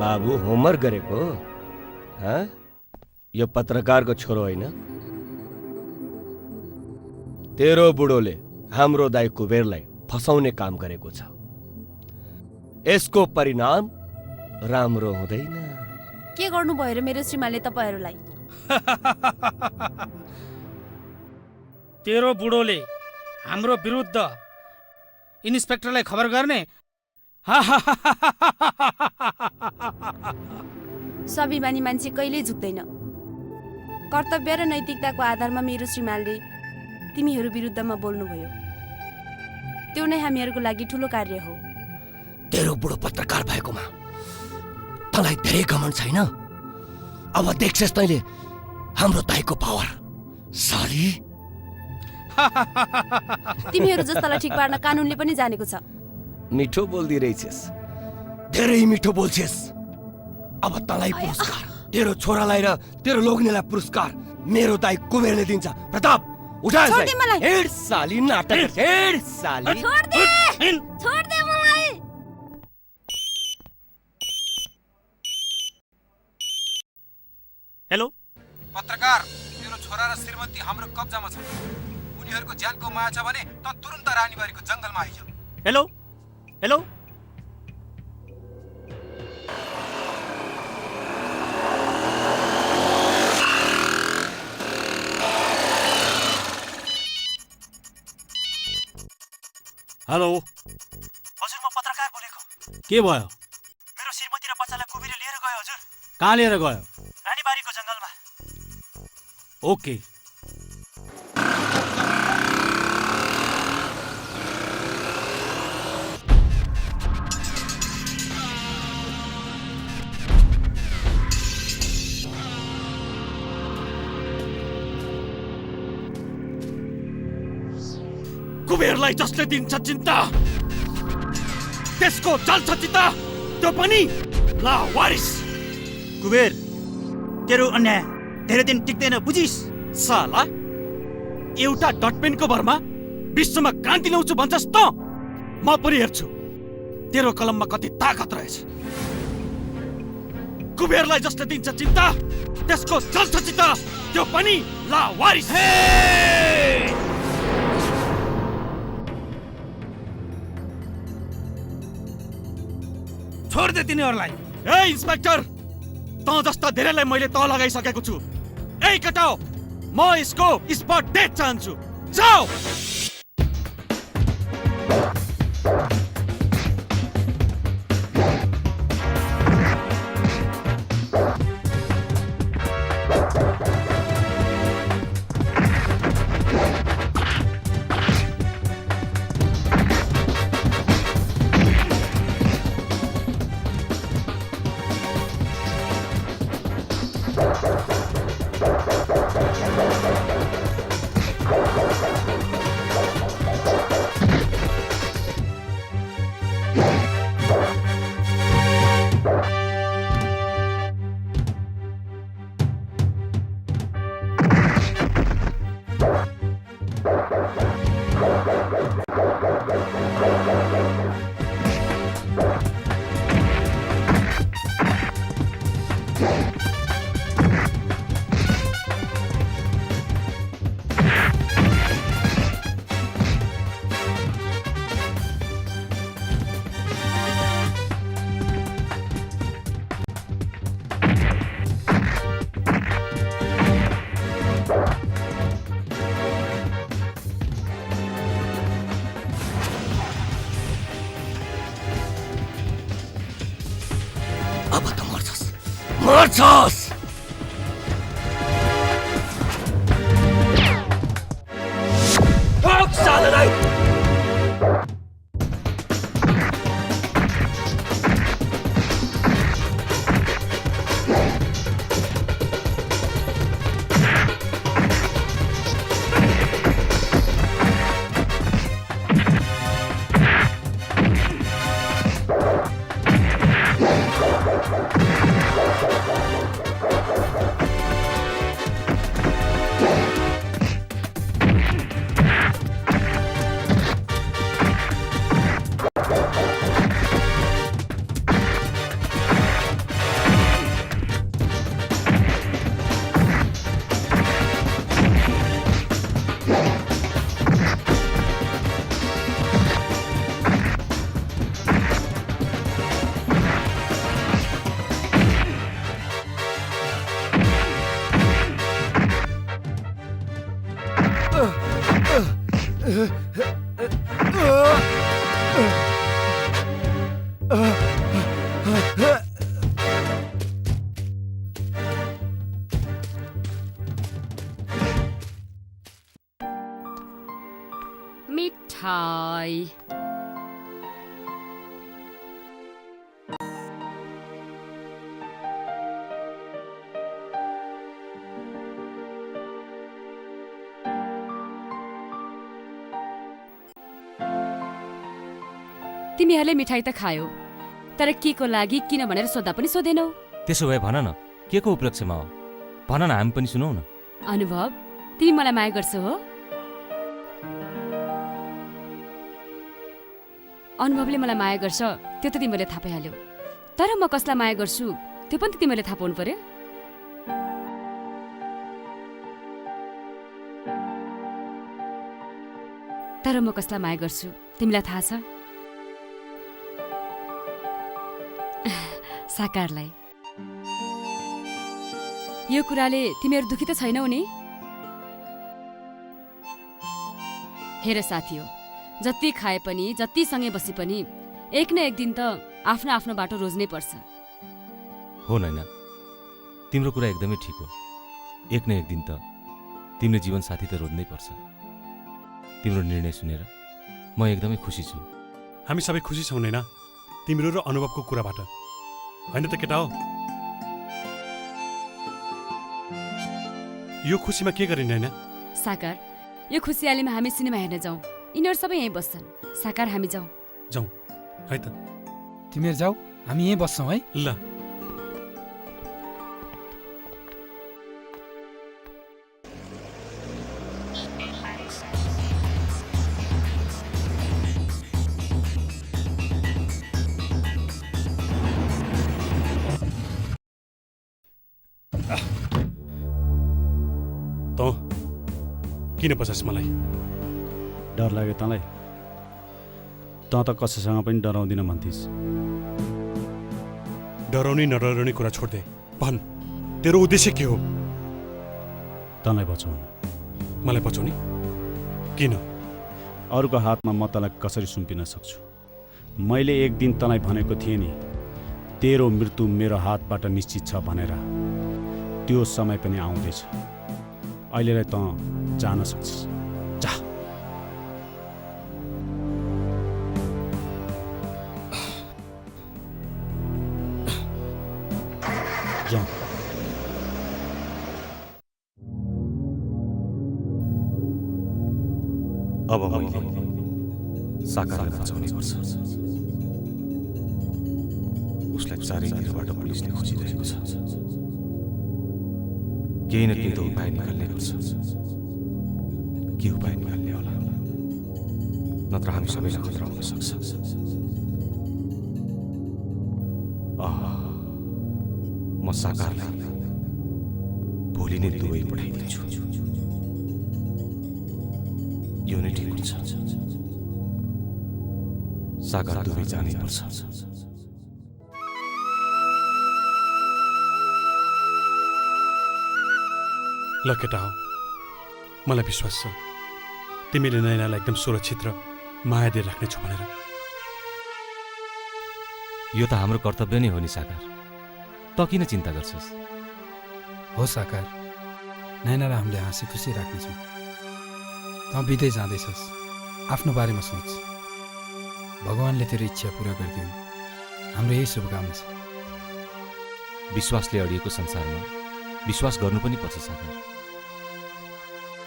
बाबु होमवर्क गरेको? हाँ? यो पत्रकारको छोरो होइन, तेरो बुढोले हाम्रो दाइ कुबेरलाई फसाउने काम गरेको छ। यसको परिणाम राम्रो हुँदैन। के गर्नुभयो र मेरो श्रीमानले तपाईँहरूलाई? तेरो बुढोले हाम्रो विरुद्ध इन्सपेक्टरलाई खबर गर्ने। स्वाभिमानी मान्छे कहिल्यै झुक्दैन। कर्तव्य र नैतिकताको आधारमा मेरो श्रीमानले तिमीहरू विरुद्धमा बोल्नुभयो। त्यो नै हामीहरूको लागि ठुलो कार्य हो। तेरो बुढो पत्रकार भएकोमा तँलाई धेरै घमण्ड छैन? अब देख्छस् तैँले हाम्रो दाइको पावर। साली तिमीहरू जस्तालाई ठिक पार्न कानुनले पनि जानेको छ। मिठो बोल्दी रहेछस्, धेरै मिठो बोल्छस्। अब तँलाई पुरस्कार, तेरो छोरालाई र तेरो लोग्नेलाई पुरस्कार मेरो दाइ कुबेरले दिन्छ। प्रताप उठा छोड्दे मलाई। हेड साली नाटक, हेड साली। छोड्दे मलाई। हेलो पत्रकार, तेरो छोरा र श्रीमती हाम्रो कब्जामा छ। उनीहरूको ज्यानको माया छ भने त तुरुन्त रानीबारीको जंगलमा आइज। हेलो हेलो हेलो हजुर, म पत्रकार बोलेको। के भयो? मेरो श्रीमती र बच्चालाई कुबेरले लिएर गयो हजुर। कहाँ लिएर गयो? रानीबारीको जङ्गलमा। ओके। कुबेरलाई जसले दिन्छ चिन्ता, त्यसको जल्छ चित्ता, त्यो पनि लावारिस। कुबेर, तेरो अन्याय धेरै दिन टिक्दैन, बुझिस? साला, एउटा डटपेनको भरमा विश्वमा क्रान्ति ल्याउँछु भन्छस् त? म पनि हेर्छु तेरो कलममा कति ताकत रहेछ। कुबेरलाई जसले दिन्छ चिन्ता, त्यसको जल्छ चित्ता, त्यो पनि लावारिस। छोड्दे तिनीहरूलाई। ए इन्सपेक्टर, त जस्ता धेरैलाई मैले त लगाइसकेको छु। ए केटाओ, म यसको स्पट डेट चाहन्छु। जाऊ। अब त मर्छस्, मर्छस्। ठोक साललाई। मिठाई तिमीहरूले मिठाई त खायौ तर के को लागि किन भनेर सोद्धा पनि सोधेनौ। त्यसो भए भन न के को उपलक्ष्यमा हो, भन न हामी पनि सुनौ न। अनुभव तिमी मलाई माया गर्छौ हो? अनुभवले मलाई माया गर्छ त्यो त तिमीले थाहा पाइहाल्यौ, तर म कसलाई माया गर्छु त्यो पनि त तिमीले थाहा पाउनु पर्यो। तर म कसलाई माया गर्छु तिमीलाई थाहा छ? साकारलाई। यो कुराले तिमीहरू दुखी त छैनौ नि? हेर साथी हो, जति खाए पनि जति सँगै बसे पनि एक न एक दिन त आफ्नो आफ्नो बाटो रोज्नै पर्छ। हो नैना, तिम्रो कुरा एकदमै ठिक हो। एक न एक दिन त तिम्रो जीवन साथी त रोज्नै पर्छ। तिम्रो निर्णय सुनेर म एकदमै खुसी छु। हामी सबै खुसी छौँ नैना तिम्रो र अनुभवको कुराबाट, होइन त केटा हो? यो खुसीमा के गरिन् नैना? साकार, यो खुसियालीमा हामी सिनेमा हेर्न जाउँ। यिनीहरू सबै यहीँ बस्छन्। साकार, हामी जाउँ। जाउँ है त। तिमीहरू जाऊ, हामी यहीँ बस्छौँ है। ल। किन पछास मलाई? डर लाग्यो तँलाई? तँ त कसैसँग पनि डराउँदिन भन्थिस्। डराउने नडराउने कुरा छोड्दे। भन्, तेरो उद्देश्य के हो? तँलाई बचाउनु। मलाई बचाउने? किन? अरूको हातमा म तँलाई कसरी सुम्पिन सक्छु? मैले एक दिन तँलाई भनेको थिएँ नि, तेरो मृत्यु मेरो हातबाट निश्चित छ भनेर। त्यो समय पनि आउँदैछ। अहिलेलाई तँ जान सक्छस्। जा। जाऊ। अब मैले साकारलाई बचाउनै पर्छ। उसलाई चारैतिरबाट पुलिसले खोजिरहेको छ। केही न केही त उपाय निकाल्नै पर्छ। के उपाय निकाल्ने होला? नत्र हामी सबैलाई खतरा हुन सक्छ। म साकारलाई भोलि नै दुबई पठाइदिन्छु। यो नै ठिक हुन्छ। साकार दुबई जानै पर्छ। ल केटा हो, मलाई विश्वास छ तिमीले नैनालाई एकदम सुरक्षित र माया दिएर राख्नेछौ भनेर। यो त हाम्रो कर्तव्य नै हो नि साकार। त किन चिन्ता गर्छस्? हो साकार, नैनालाई हामीले हाँसी खुसी राख्नेछौँ। त बित्दै जाँदैछस्, आफ्नो बारेमा सोच। भगवान्ले तेरो इच्छा पुरा गरिदिउन्, हाम्रो यही शुभकामना छ। विश्वासले अडिएको संसारमा विश्वास गर्नु पनि पर्छ साकार।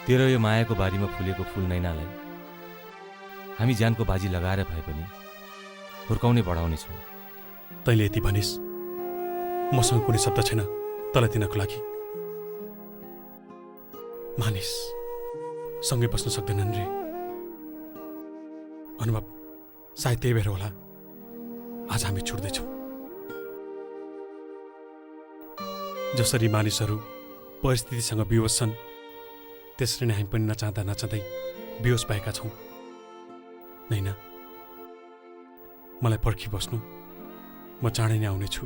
तेरो यो मायाको बारीमा फुलेको फुल नैनालाई हामी ज्यानको बाजी लगाएर भए पनि हुर्काउने बढाउने छौँ। तैँले यति भनिस्, मसँग कुनै शब्द छैन तँलाई दिनको लागि। मानिस सँगै बस्न सक्दैनन् रे। अनुभव, सायद त्यही भएर होला आज हामी छुट्दैछौँ। जसरी मानिसहरू परिस्थितिसँग विवश छन्, त्यसरी नै हामी पनि नचाहँदा नचाहँदै बेहोस भएका छौँ। नैना, मलाई पर्खिबस्नु, म चाँडै नै आउनेछु।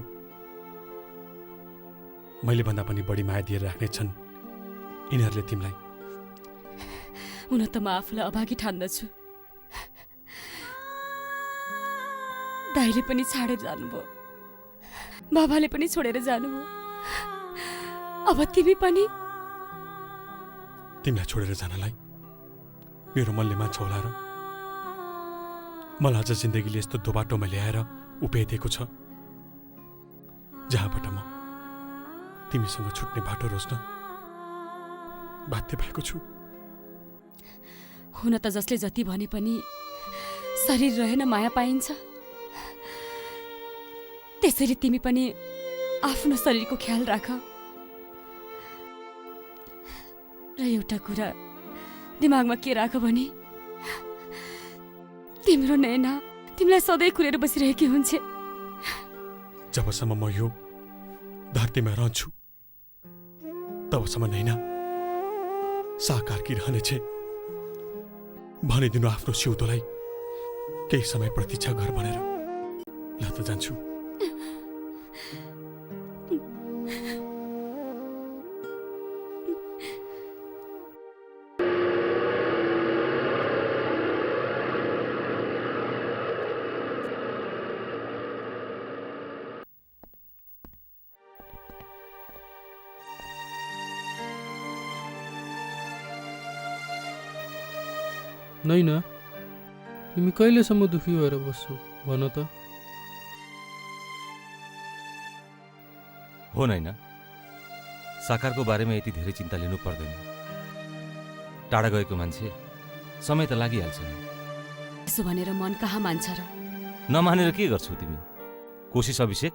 मैले भन्दा पनि बढी माया दिएर राख्नेछन् यिनीहरूले तिमीलाई। हुन त म आफूलाई अभागी ठान्दछु। दाइले पनि छाडेर जानुभयो, बाबाले पनि छोडेर जानुभयो। अब तिमी पनि? तिमीलाई छोडेर जानलाई मेरो मनले मान्छ होला र? मलाई आज जिन्दगीले यस्तो दोबाटोमा ल्याएर उभ्याइदिएको छ जहाँबाट म तिमीसँग छुट्ने बाटो रोज्न बाध्य भएको छु। हुन त जसले जति भने पनि शरीर रहेन माया पाइन्छ, त्यसैले तिमी पनि आफ्नो शरीरको ख्याल राख। र एउटा कुरा दिमागमा के राख भने तिम्रो नैना तिमीलाई सधैँ कुरेर बसिरहेकी हुन्छ। जबसम्म म यो धरतीमा रहन्छु तबसम्म नैना साकारकी रहनेछ। भनिदिनु आफ्नो सिउँदोलाई केही समय प्रतीक्षा घर भनेर। ल त जान्छु। नैना, तिमी कहिलेसम्म दुखी भएर बस्छौ भन त? हो नैना, साकारको बारेमा यति धेरै चिन्ता लिनु पर्दैन। टाढा गएको मान्छे समय त लागिहाल्छ नि। यसो भनेर मन कहाँ मान्छ र? नमानेर के गर्छौ तिमी? कोसिस अभिषेक,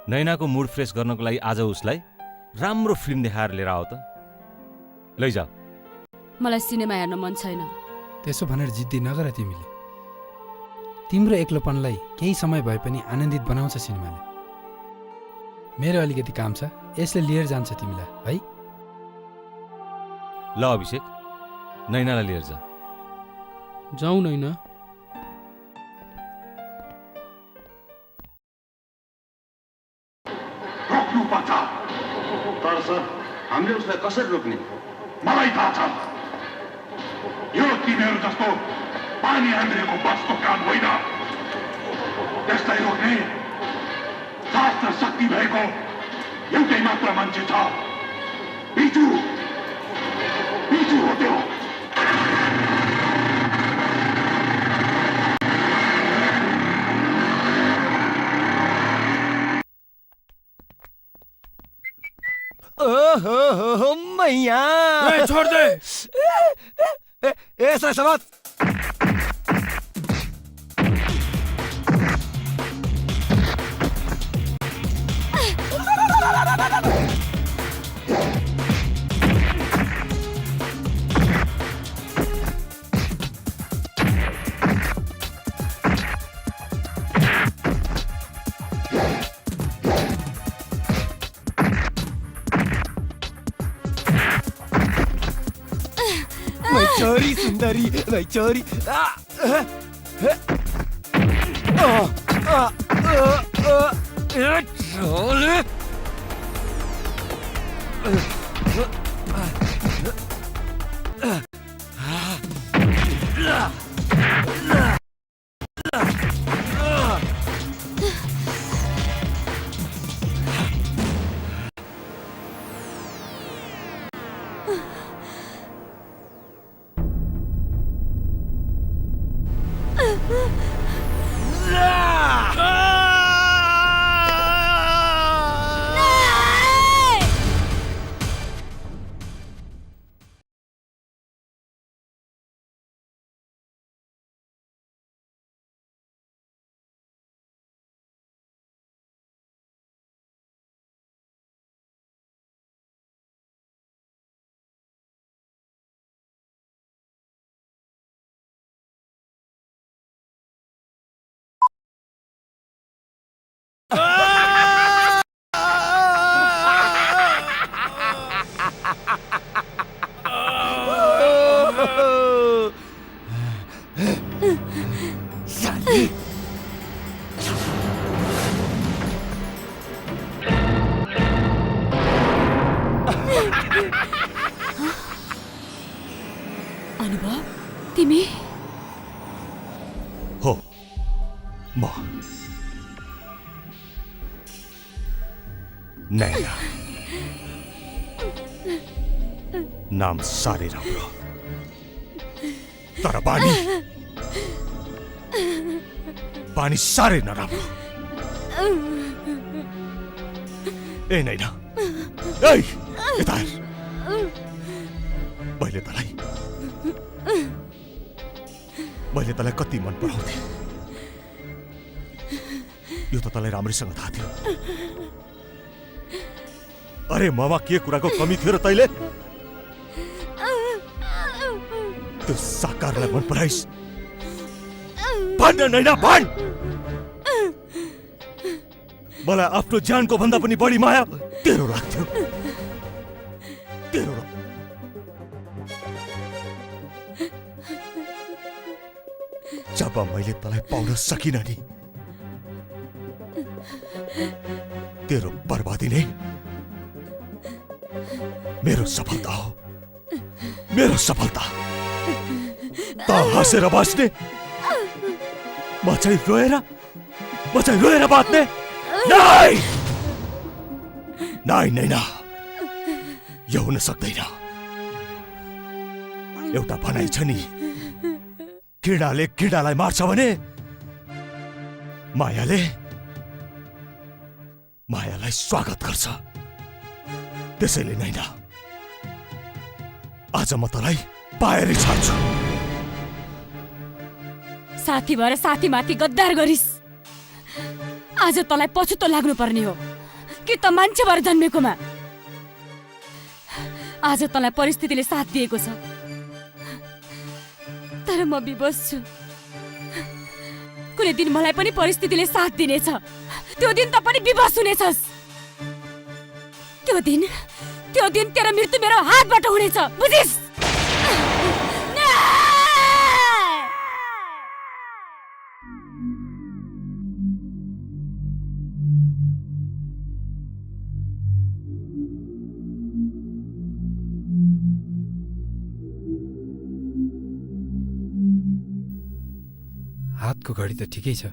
नैनाको मुड फ्रेस गर्नको लागि आज उसलाई राम्रो फिल्म देखाएर लिएर आऊ त। लैजाऊ। मलाई सिनेमा हेर्न मन छैन। त्यसो भनेर जिद्दी नगर तिमीले। तिम्रो एक्लोपनलाई केही समय भए पनि आनन्दित बनाउँछ सिनेमाले। मेरो अलिकति काम छ, यसले लिएर जान्छ तिमीलाई है। ल अभिषेक, नैनालाई लिएर जा। जाऊ नैना। रोक्नु पर्छ। तर सर, हामीले उसलाई कसरी रोक्ने? मलाई थाहा छ। यो तिमीहरू जस्तो पानी हान्दिएको बसको काम होइन। यसलाई रोक्ने शास्त्र शक्ति भएको एउटै मात्र मान्छे छ, बिजु। बिजु हो त्यो। ओहो मैया, छोड़ दे। ऐसा समझ। चोरी सुंदरी, मैं चोरी। अनुभव तिमी हो म नैना नाम साह्रै राम्रो तर बानी साह्रै नराम्रो ए नैना ए यता हेर। मैले तँलाई कति मन पराउँथे यो त तँलाई राम्रैसँग थाहा थियो। अरे ममा के कुराको कमी थियो र तैले त्यो साकारलाई मन पराइस्? भन्न नैना भन्। मलाई आफ्नो ज्यानको भन्दा पनि बढी माया तेरो लाग्थ्यो। तेरो जब मैले तँलाई पाउन सकिनँ नि तेरो बर्बादी नै मेरो सफलता हो। मेरो सफलता त हाँसेर बाँच्ने म चाहिँ रोएर बाँच्ने। नाइ नैना यो हुन सक्दैन। एउटा भनाइ छ नि किडाले किडालाई मार्छ भने मायालाई स्वागत गर्छ। त्यसैले नैना आज म तँलाई पाएरै छाड्छु। साथी भएर साथीमाथि गद्दार गरिस्। आज तँलाई पछुतो लाग्नु पर्ने हो कि त मान्छे भएर जन्मेकोमा। आज तँलाई परिस्थितिले साथ दिएको छ तर म विवश छु। कुनै दिन मलाई पनि परिस्थितिले साथ दिनेछ। त्यो दिन त पनि विवश हुनेछस्। त्यो दिन तेरो मृत्यु मेरो हातबाट हुनेछ, बुझिस्? हातको घडी त ठिकै छ,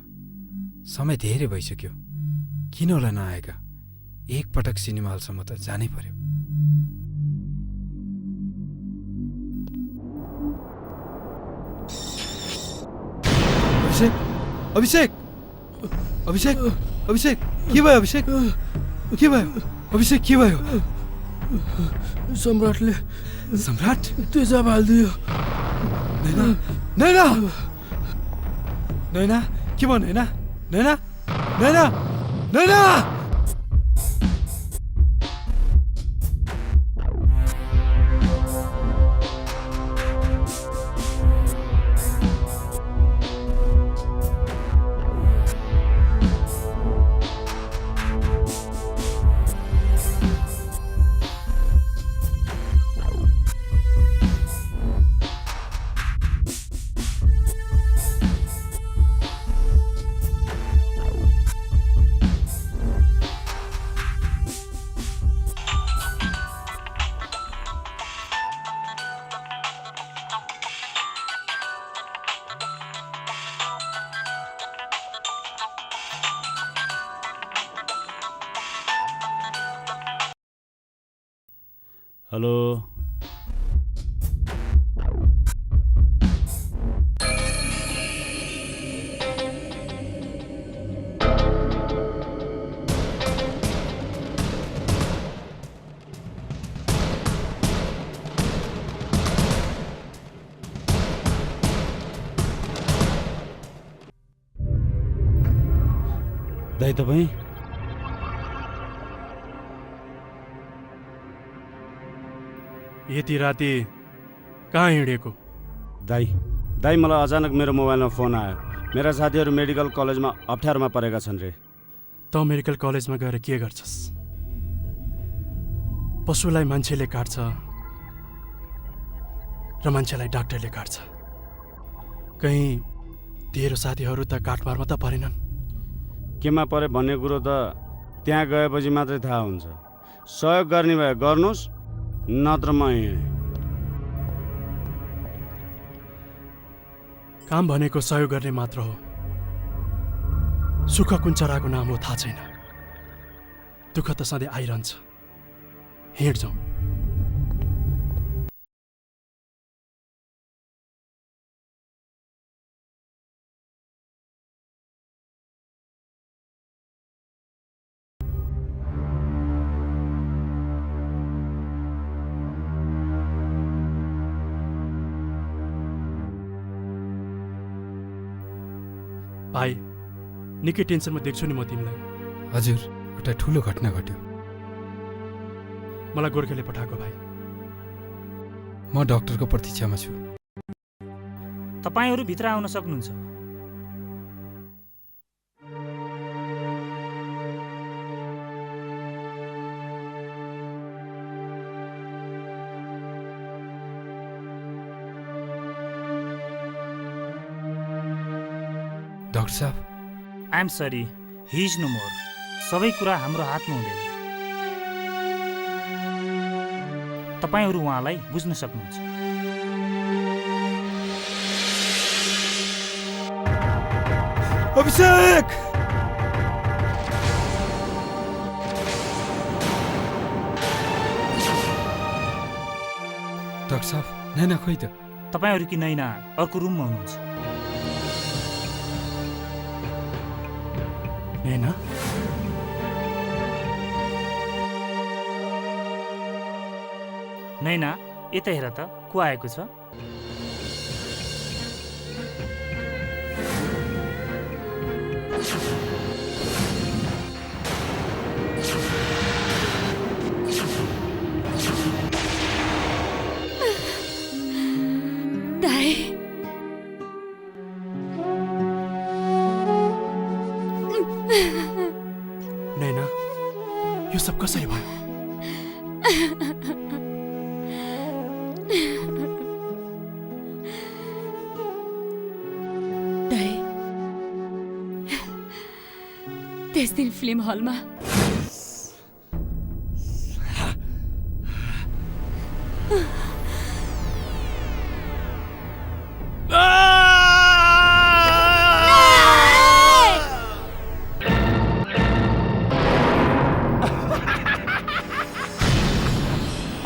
समय धेरै भइसक्यो। किन होला नआएका? एकपटक सिनेमा हलसम्म त जानै पर्यो। अभिषेक अभिषेक अभिषेक के भयो? अभिषेक के भयो? अभिषेक के भयो? सम्राटले सम्राट तेजाब हालिदियो। नैना नैना नैना के भयो? नैना नैना नैना नैना हेलो दाइ तपाईँ यति राति कहाँ हिँडेको? दाइ मलाई अचानक मेरो मोबाइलमा फोन आयो। मेरा साथीहरू मेडिकल कलेजमा अप्ठ्यारोमा परेका छन् रे। त मेडिकल कलेजमा गएर के गर्छस्? पशुलाई मान्छेले काट्छ र मान्छेलाई डाक्टरले काट्छ। कहीँ तेरो साथीहरू त काटमारमा त परेनन्? केमा परे भन्ने कुरो त त्यहाँ गएपछि मात्रै थाहा हुन्छ। सहयोग गर्ने भए गर्नुहोस्, नत्र म हिँडेँ। काम भनेको सहयोग गर्ने मात्र हो। सुख कुन चराको नाम हो थाहा छैन, दुःख त सधैँ आइरहन्छ। हिँड जाउँ। भाइ, निकै टेन्सनमा देख्छु नि म तिमीलाई। हजुर, एउटा ठुलो घटना घट्यो। मलाई गोर्खेले पठाएको भाइ। म डाक्टरको प्रतीक्षामा छु। तपाईँहरू भित्र आउन सक्नुहुन्छ। डाक्टर साहब, I am sorry, he is no more. सबै कुरा हाम्रो हातमा हुँदैन। तपाईँहरू उहाँलाई बुझ्न सक्नुहुन्छ। अभिषेक! डाक्टर साहब, नैना खोइ त। तपाईँहरू कि नैना अर्को रुममा हुनुहुन्छ। नैना? नैना, यता हेर त, को आएको छ? दाइ, नैना, यो सब कसरी भयो? दाइ, त्यस दिन फिल्म हलमा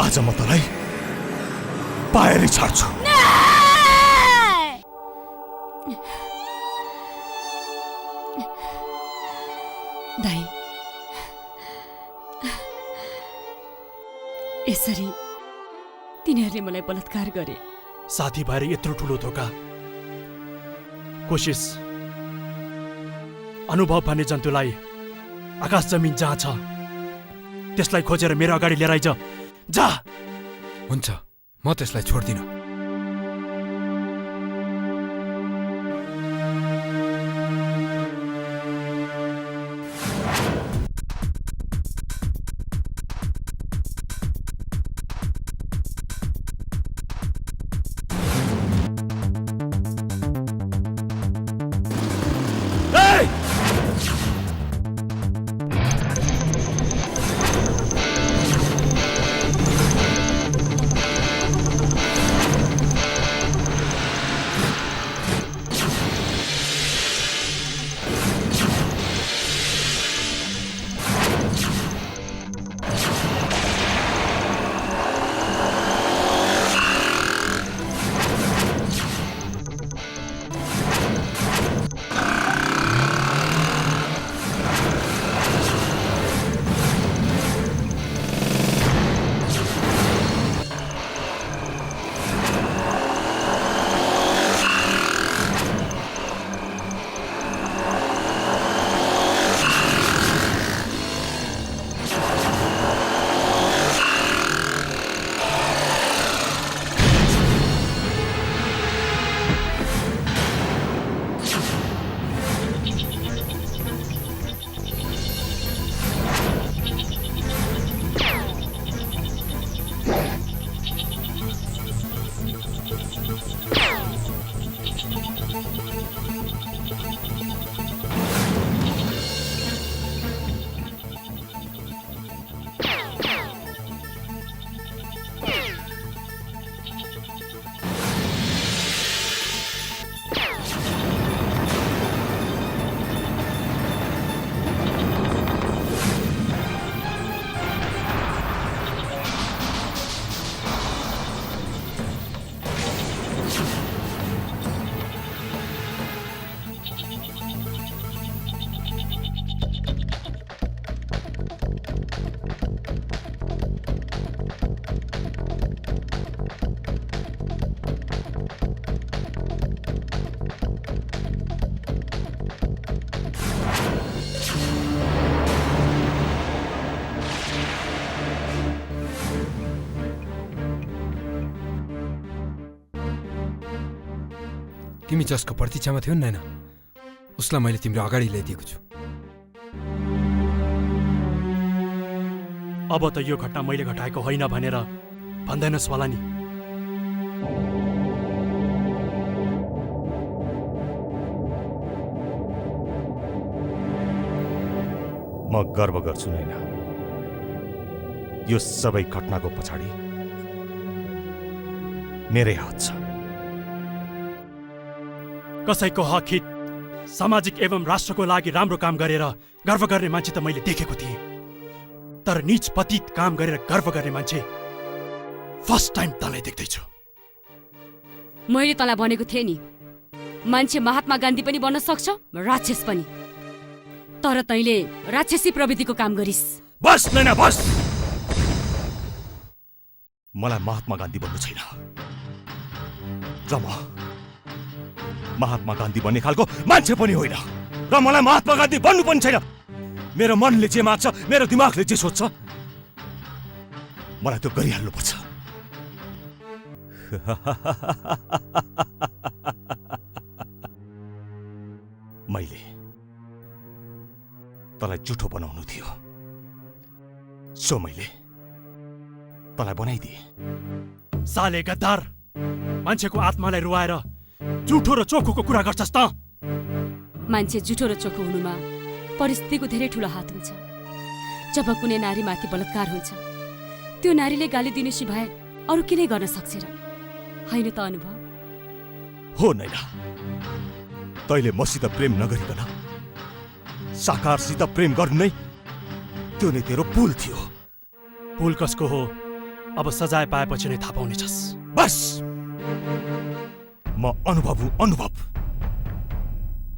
आज म तँलाई पाएरै छाड्छु। दाइ, यसरी तिनीहरूले मलाई बलात्कार गरे। साथी भएर यत्रो ठुलो धोका। कोशिश, अनुभव भन्ने जन्तुलाई आकाश जमिन जहाँ छ त्यसलाई खोजेर मेरो अगाडि लिएर आइज। जा। हुन्छ, म त्यसलाई छोड्दिनँ। तिमी जसको प्रतीक्षामा थियौ नि नैना, उसलाई मैले तिम्रो अगाडि ल्याइदिएको छु। अब त यो घटना मैले घटाएको होइन भनेर भन्दैनस् होला नि? म गर्व गर्छु नैना, यो सबै घटनाको पछाडि मेरै हात छ। कसैको हक हित, सामाजिक एवं राष्ट्रको लागि राम्रो काम गरेर गर्व गर्ने मान्छे त मैले देखेको थिएँ, तर नीच पतित काम गरेर गर्व गर्ने मान्छे फर्स्ट टाइम तँलाई देख्दैछु। मैले तँलाई भनेको थिएँ नि, मान्छे महात्मा गान्धी पनि बन्न सक्छ, राक्षस पनि। तर तैँले राक्षसी प्रवृत्तिको काम गरिस्। बस नैना बस, मलाई महात्मा गान्धी बन्नु छैन र म महात्मा गान्धी बन्ने खालको मान्छे पनि होइन, र मलाई महात्मा गान्धी बन्नु पनि छैन। मेरो मनले जे माग्छ, मेरो दिमागले जे सोच्छ, मलाई त्यो गरिहाल्नु पर्छ। मैले तँलाई जुठो बनाउनु थियो, सो मैले तँलाई बनाइदिए। साले गद्दार, मान्छेको आत्मालाई रुवाएर जुठो र चोखोको कुरा गर्छस् त? मान्छे जुठो र चोखो हुनुमा परिस्थितिको धेरै ठुलो हात हुन्छ। जब कुनै नारीमाथि बलात्कार हुन्छ, त्यो नारीले गाली दिने सिवाय अरू के नै गर्न सक्छ र? होइन त अनुभव? हो नैना, तैले मसित प्रेम नगरिकन साकारसित प्रेम गर्नु नै त्यो नै तेरो पुल थियो। पुल कसको हो अब सजाय पाएपछि नै थाहा पाउनेछस्। बस, म अनुभव हुँ, अनुभव।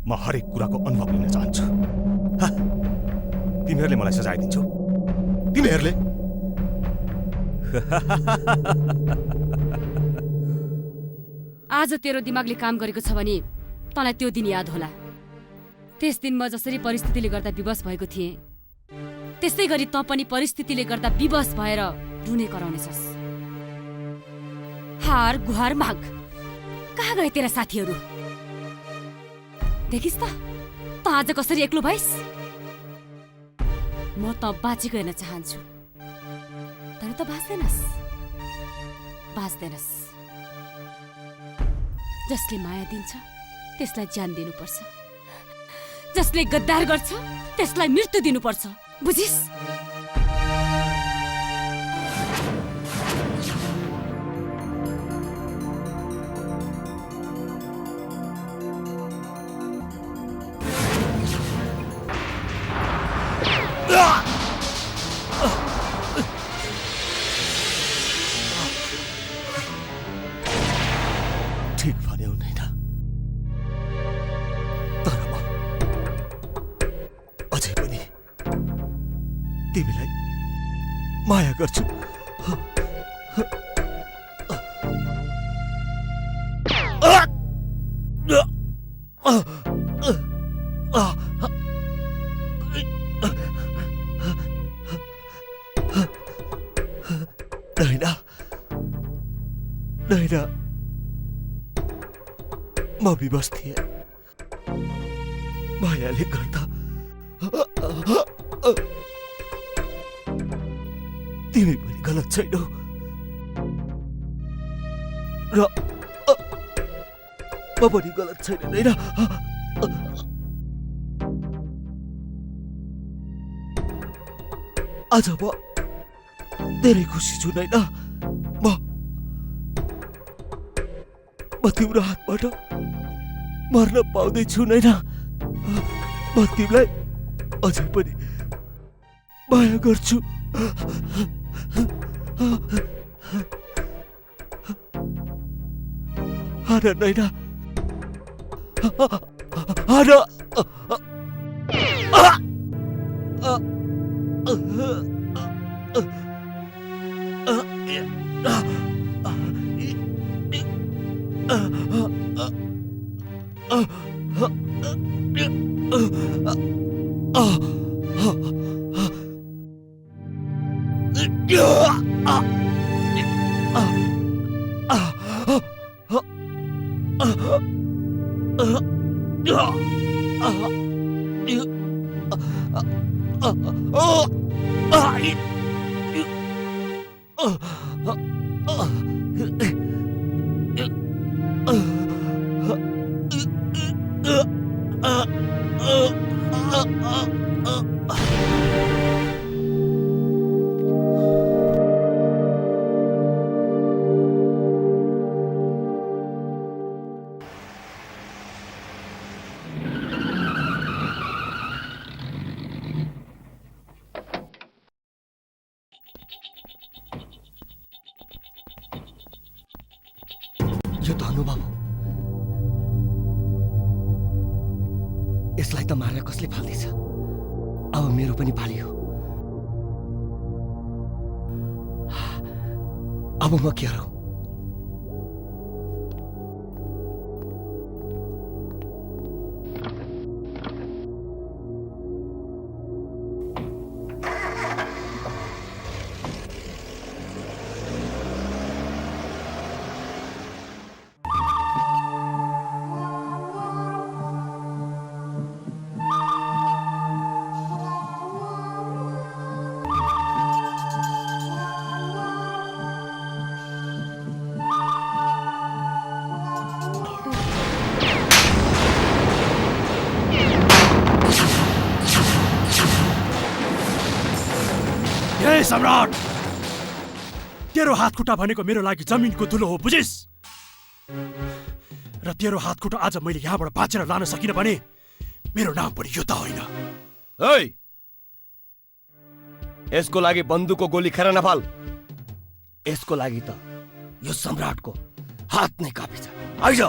म हरेक कुराको अनुभव लिन चाहन्छु। तिमीहरूले मलाई सजाय दिन्छौ, तिमीहरूले। आज तेरो दिमागले काम गरेको छ भने तँलाई त्यो दिन याद होला। त्यस दिन म जसरी परिस्थितिले गर्दा विवश भएको थिएँ, त्यस्तै गरी तँ पनि परिस्थितिले गर्दा विवश भएर रुने कराउनेछस्। हार गुहार माग, कहाँ गए तेरा साथीहरू? देखिस् त आज कसरी एक्लो भइस्? म त बाँचेको हेर्न चाहन्छु, तर त बाँच्दैनस्। जसले माया दिन्छ त्यसलाई ज्यान दिनुपर्छ, जसले गद्दार गर्छ त्यसलाई मृत्यु दिनुपर्छ, बुझिस्? ठिक भन्यौ नैना, तर म अझै पनि तिमीलाई माया गर्छु। नैना, नैना, म विवश थिएँ, मायाले गर्दा। तिमी पनि गलत छैनौ र म पनि गलत छैन नैना। आज म धेरै खुसी छु नैना। म तिम्रो हातबाट मर्न पाउँदैछु नैना। म तिमीलाई अझै पनि माया गर्छु। हार नैना, हार। यो त अनुभव हो। यसलाई त मारेर कसले फाल्दैछ? अब मेरो पनि पाली हो। अब म के गरौँ? हे सम्राट, तेरो हात खुट्टा भनेको मेरो लागि जमिनको धुलो हो, बुझिस? र तेरो हात खुट्टा आज मैले यहाँबाट बाँचेर लान सकिनँ भने मेरो नाम पनि योद्धा होइन। यसको लागि बन्दुकको गोली खेर नफाल। यसको लागि त यो सम्राटको हात नै काफी छ। आइज।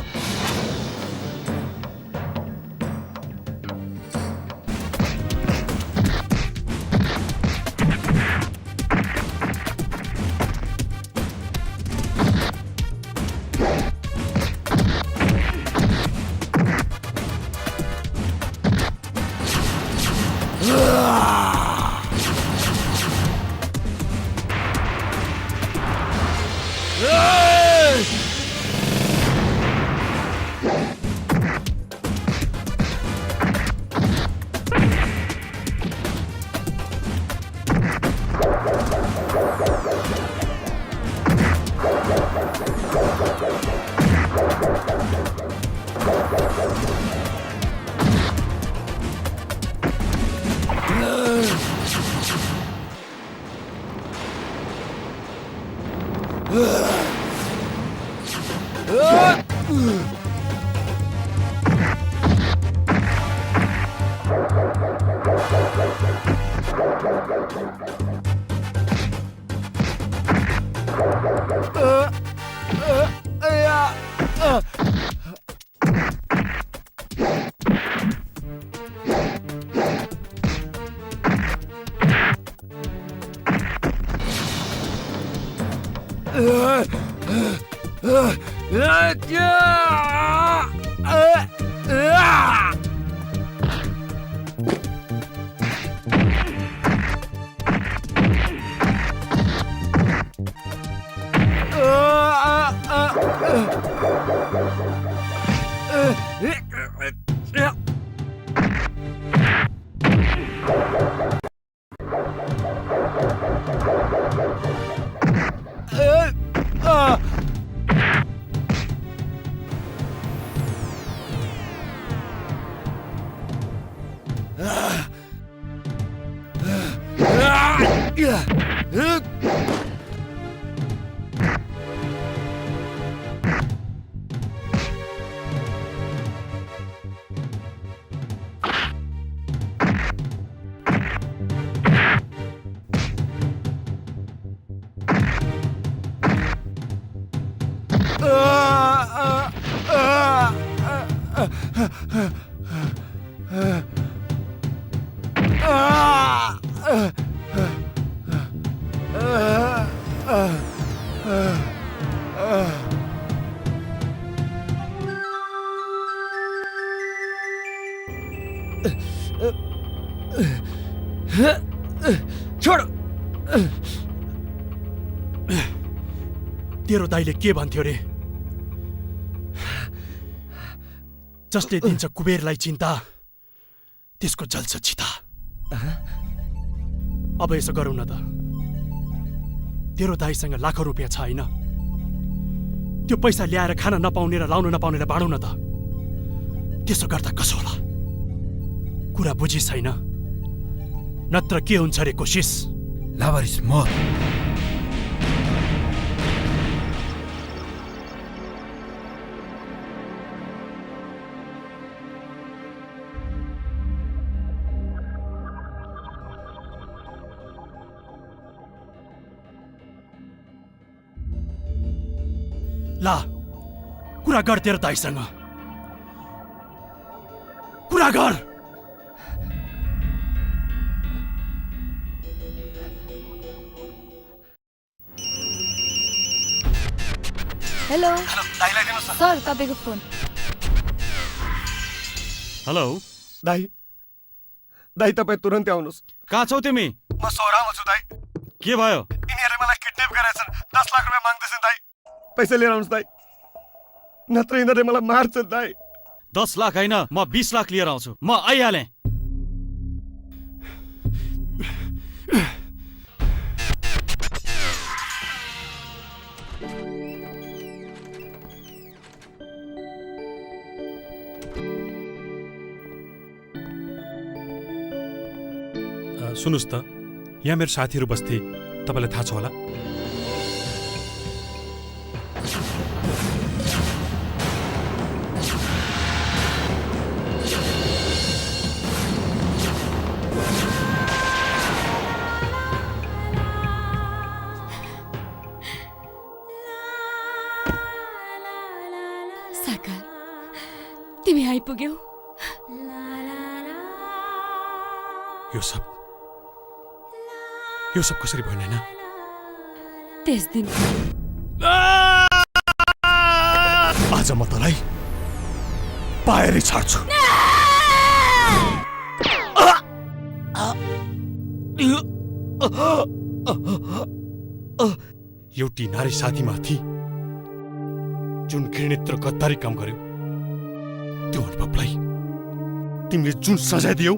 छोड। तेरो दाइले के भन्थ्यो रे? जसले दिन्छ कुबेरलाई चिन्ता त्यसको जल्छ चिता। अब यसो गरौँ न त, तेरो दाइसँग लाखौं रुपियाँ छ होइन? त्यो पैसा ल्याएर खान नपाउने र लाउन नपाउनेलाई बाँडौँ न त। त्यसो गर्दा कसो होला? कुरा बुझिस् छैन? नत्र के हुन्छ रे कोसिस? लावारिस मत। ला कुरा गर तेरो दाइसँग, कुरा गर। हेलो सर, तपाईँको फोन। हेलो दाई दाई तपाईँ तुरन्तै आउनुहोस्। कहाँ छौ तिमी? म सहरमा छु दाई। के भयो? यिनीहरूले मलाई किडन्याप गरेछन्। 10 लाख रुपियाँ माग्दैछन् दाई। पैसा लिएर आउनुहोस् दाई, नत्र यिनीहरूले मलाई मार्छन् दाई। 10 लाख होइन, म 20 लाख लिएर आउँछु। म आइहालेँ। सुन्नुहोस् त, यहाँ मेरो साथीहरू बस्थे, तपाईँलाई थाहा छ होला? साकार, तिमी आइपुग्यौ। यो सब कसरी भएन हैन? त्यस दिन आज म तँलाई पाएरै छाड्छु। एउटी नारी साथीमाथि जुन घृणित र गद्दारी काम गर्यो, त्यो अनुभवलाई तिमीले जुन सजाय दियौ,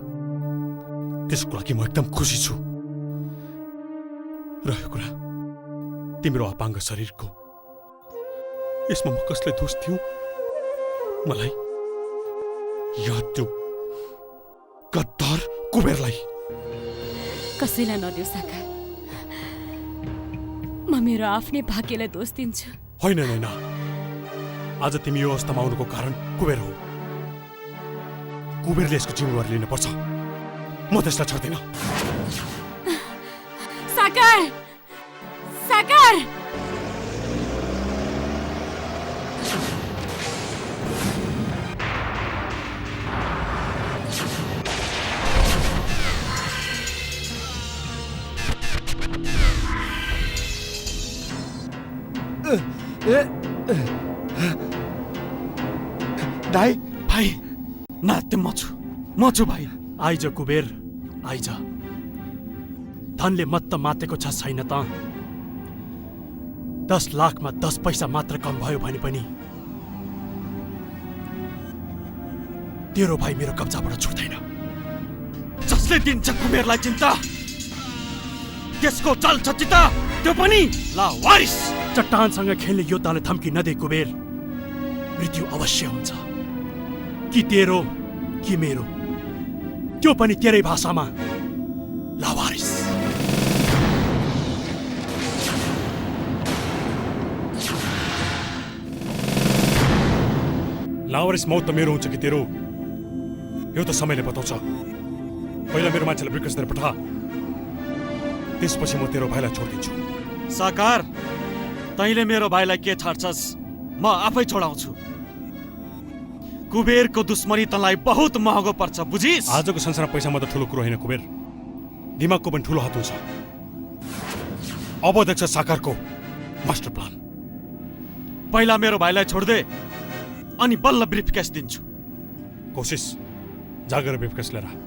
त्यसको लागि म एकदम खुसी छु। रह्यो कुरा तिम्रो अपाङ्ग शरीरको, यसमा म कसलाई दोष दिउँ? मलाई याद देऊ गद्दार कुबेरलाई। कसैलाई नदेऊ साकार, म मेरो आफ्नै भाग्यलाई दोष दिन्छु। होइन नैना, आज तिमी यो अवस्थामा आउनुको कारण कुबेर हो। कुबेरले यसको जिम्मेवारी लिनुपर्छ, म त्यसलाई छोड्दिनँ। साकार, साकार, दाई भाइ, नाते म छु भाइ। आइज कुबेर, आइज। धनले मत्त मातेको छ छैन त। 10 लाखमा 10 पैसा मात्र कम भयो भने पनि तेरो भाइ मेरो कब्जाबाट छुट्दैन। जसले दिन्छ कुबेरलाई चिन्ता, त्यसको चल्छ चिता, त्यो पनि लावारिस। चट्टानसँग खेल्ने योद्धालाई धम्की नदे कुबेर, मृत्यु अवश्य हुन्छ। कि तेरो कि मेरो, त्यो पनि तेरै भाषामा, लावारिस। लावारिस मौत त मेरो हुन्छ कि तेरो, यो त समयले बताउँछ। पहिला मेरो मान्छेलाई ब्रिकस दिएर पठा, त्यसपछि म तेरो भाइलाई छोडिदिन्छु। साकार, तैँले मेरो भाइलाई के छाड्छस्? म आफै छोडाउँछु। कुबेरको दुश्मनी तँलाई बहुत महँगो पर्छ, बुझिस्? आजको संसारमा पैसा मात्र ठुलो कुरो होइन कुबेर, दिमागको पनि ठुलो हात हुन्छ। अब देख्छ साकारको मास्टर प्लान। पहिला मेरो भाइलाई छोड्दे, अनि बल्ल ब्रिफकेस दिन्छु। कोसिस जागर ब्रिफकेस लिएर।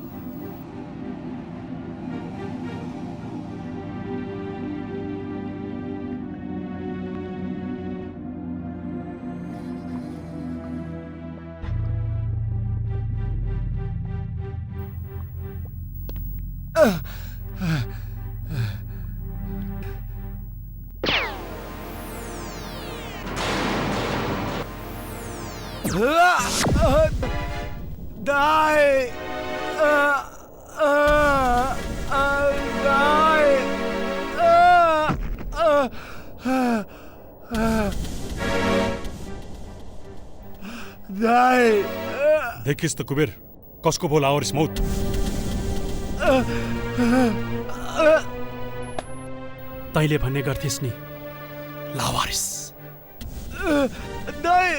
दाई दाई देखिस् त कुबेर, कसको भो लावारिस मौत। तैँले भन्ने गर्थिस् नि, लावारिस। दाई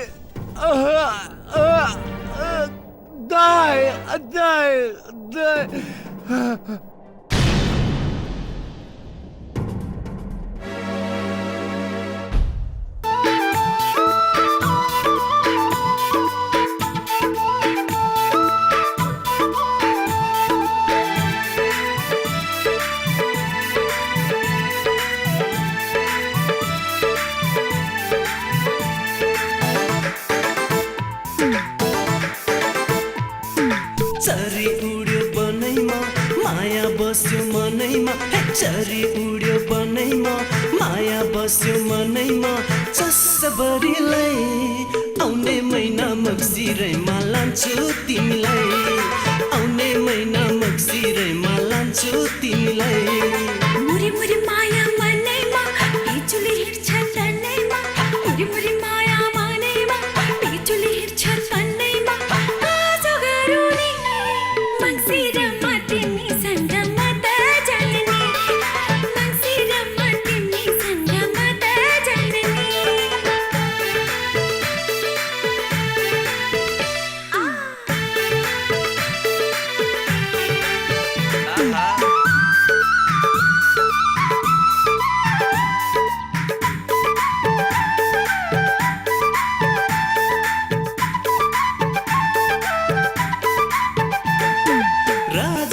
चरी उड्यो बनैमा माया बस्यो मनैमा चरी उड्यो बनैमा माया बस्यो मनैमा चस्सबरीलाई आउने महिना मक्सिरैमा लान्छु तिमीलाई आउने महिना मक्सिरैमा लान्छु तिमीलाई मुरी मुरी माया मनैमा बिजुली हिँड्छ तनैमा मुरी मुरी माया मनैमा बिजुली हिँड्छ तनैमा आज गरौँ नि मक्सिरमा तिमीसँग म त जननी मक्सिरमा तिमीसँग म त जननी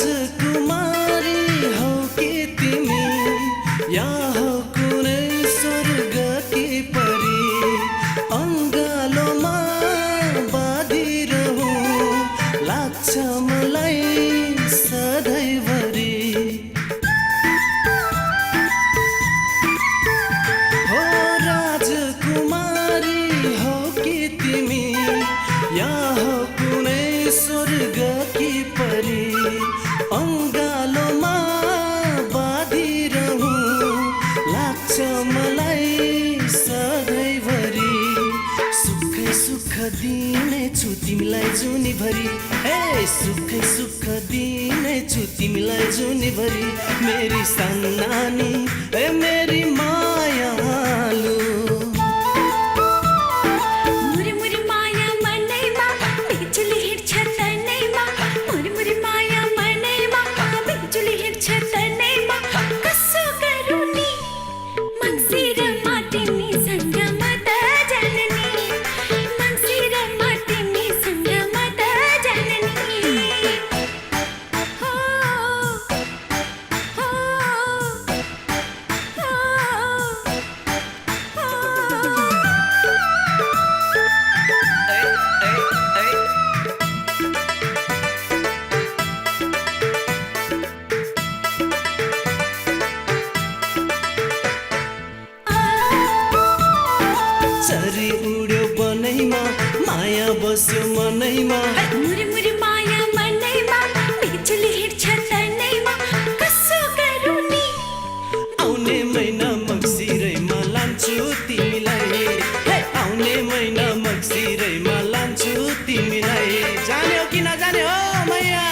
राजकुमारी हौ के तिमी या हौ कुनै स्वर्ग के परी अङ्गालोमा बाँधिरहँ लाग्छ मलाई सधैँभरि हो राजकुमारी हौ के तिमी या हौ कुनै स्वर्ग के परी अङ्गालोमा बाँधिरहँ लाग्छ मलाई सधैँभरि सुखै सुख दिनेछु तिमीलाई जुनीभरि ए सुखै सुख दिनेछु तिमीलाई जुनीभरि मेरी सन्नानी ए मेरी मायालु मुरी मुरी माया मनैमा बिजुली हिँड्छ तनैमा मुरी मुरी माया मनैमा बिजुली हिँड्छ तनैमा कसो गरौँ नि मक्सिरमा तिमीसँग म त जननी मक्सिरमा तिमीसँग म त जननी हो हो चरी उड्यो बनैमा माया बस्यो मनैमा मुरी मुरी माया मनैमा बिजुली हिँड्छ तनैमा कसो गरौँ नि आउने महिना मक्सिरैमा लान्छु तिमीलाई हे आउने महिना मक्सिरैमा लान्छु तिमीलाई जान्यो कि नजान्यो हो मैया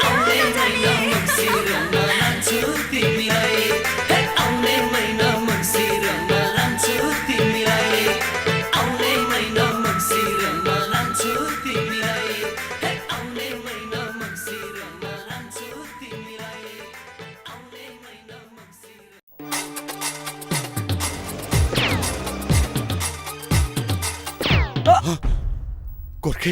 आउने महिना मक्सिरैमा लान्छु तिमीलाई हे आउने महिना मक्सिरैमा लान्छु तिमीलाई आउने महिना मक्सिरैमा लान्छु तिमीलाई हे आउने महिना मक्सिरैमा लान्छु तिमीलाई आउने महिना गोर्खे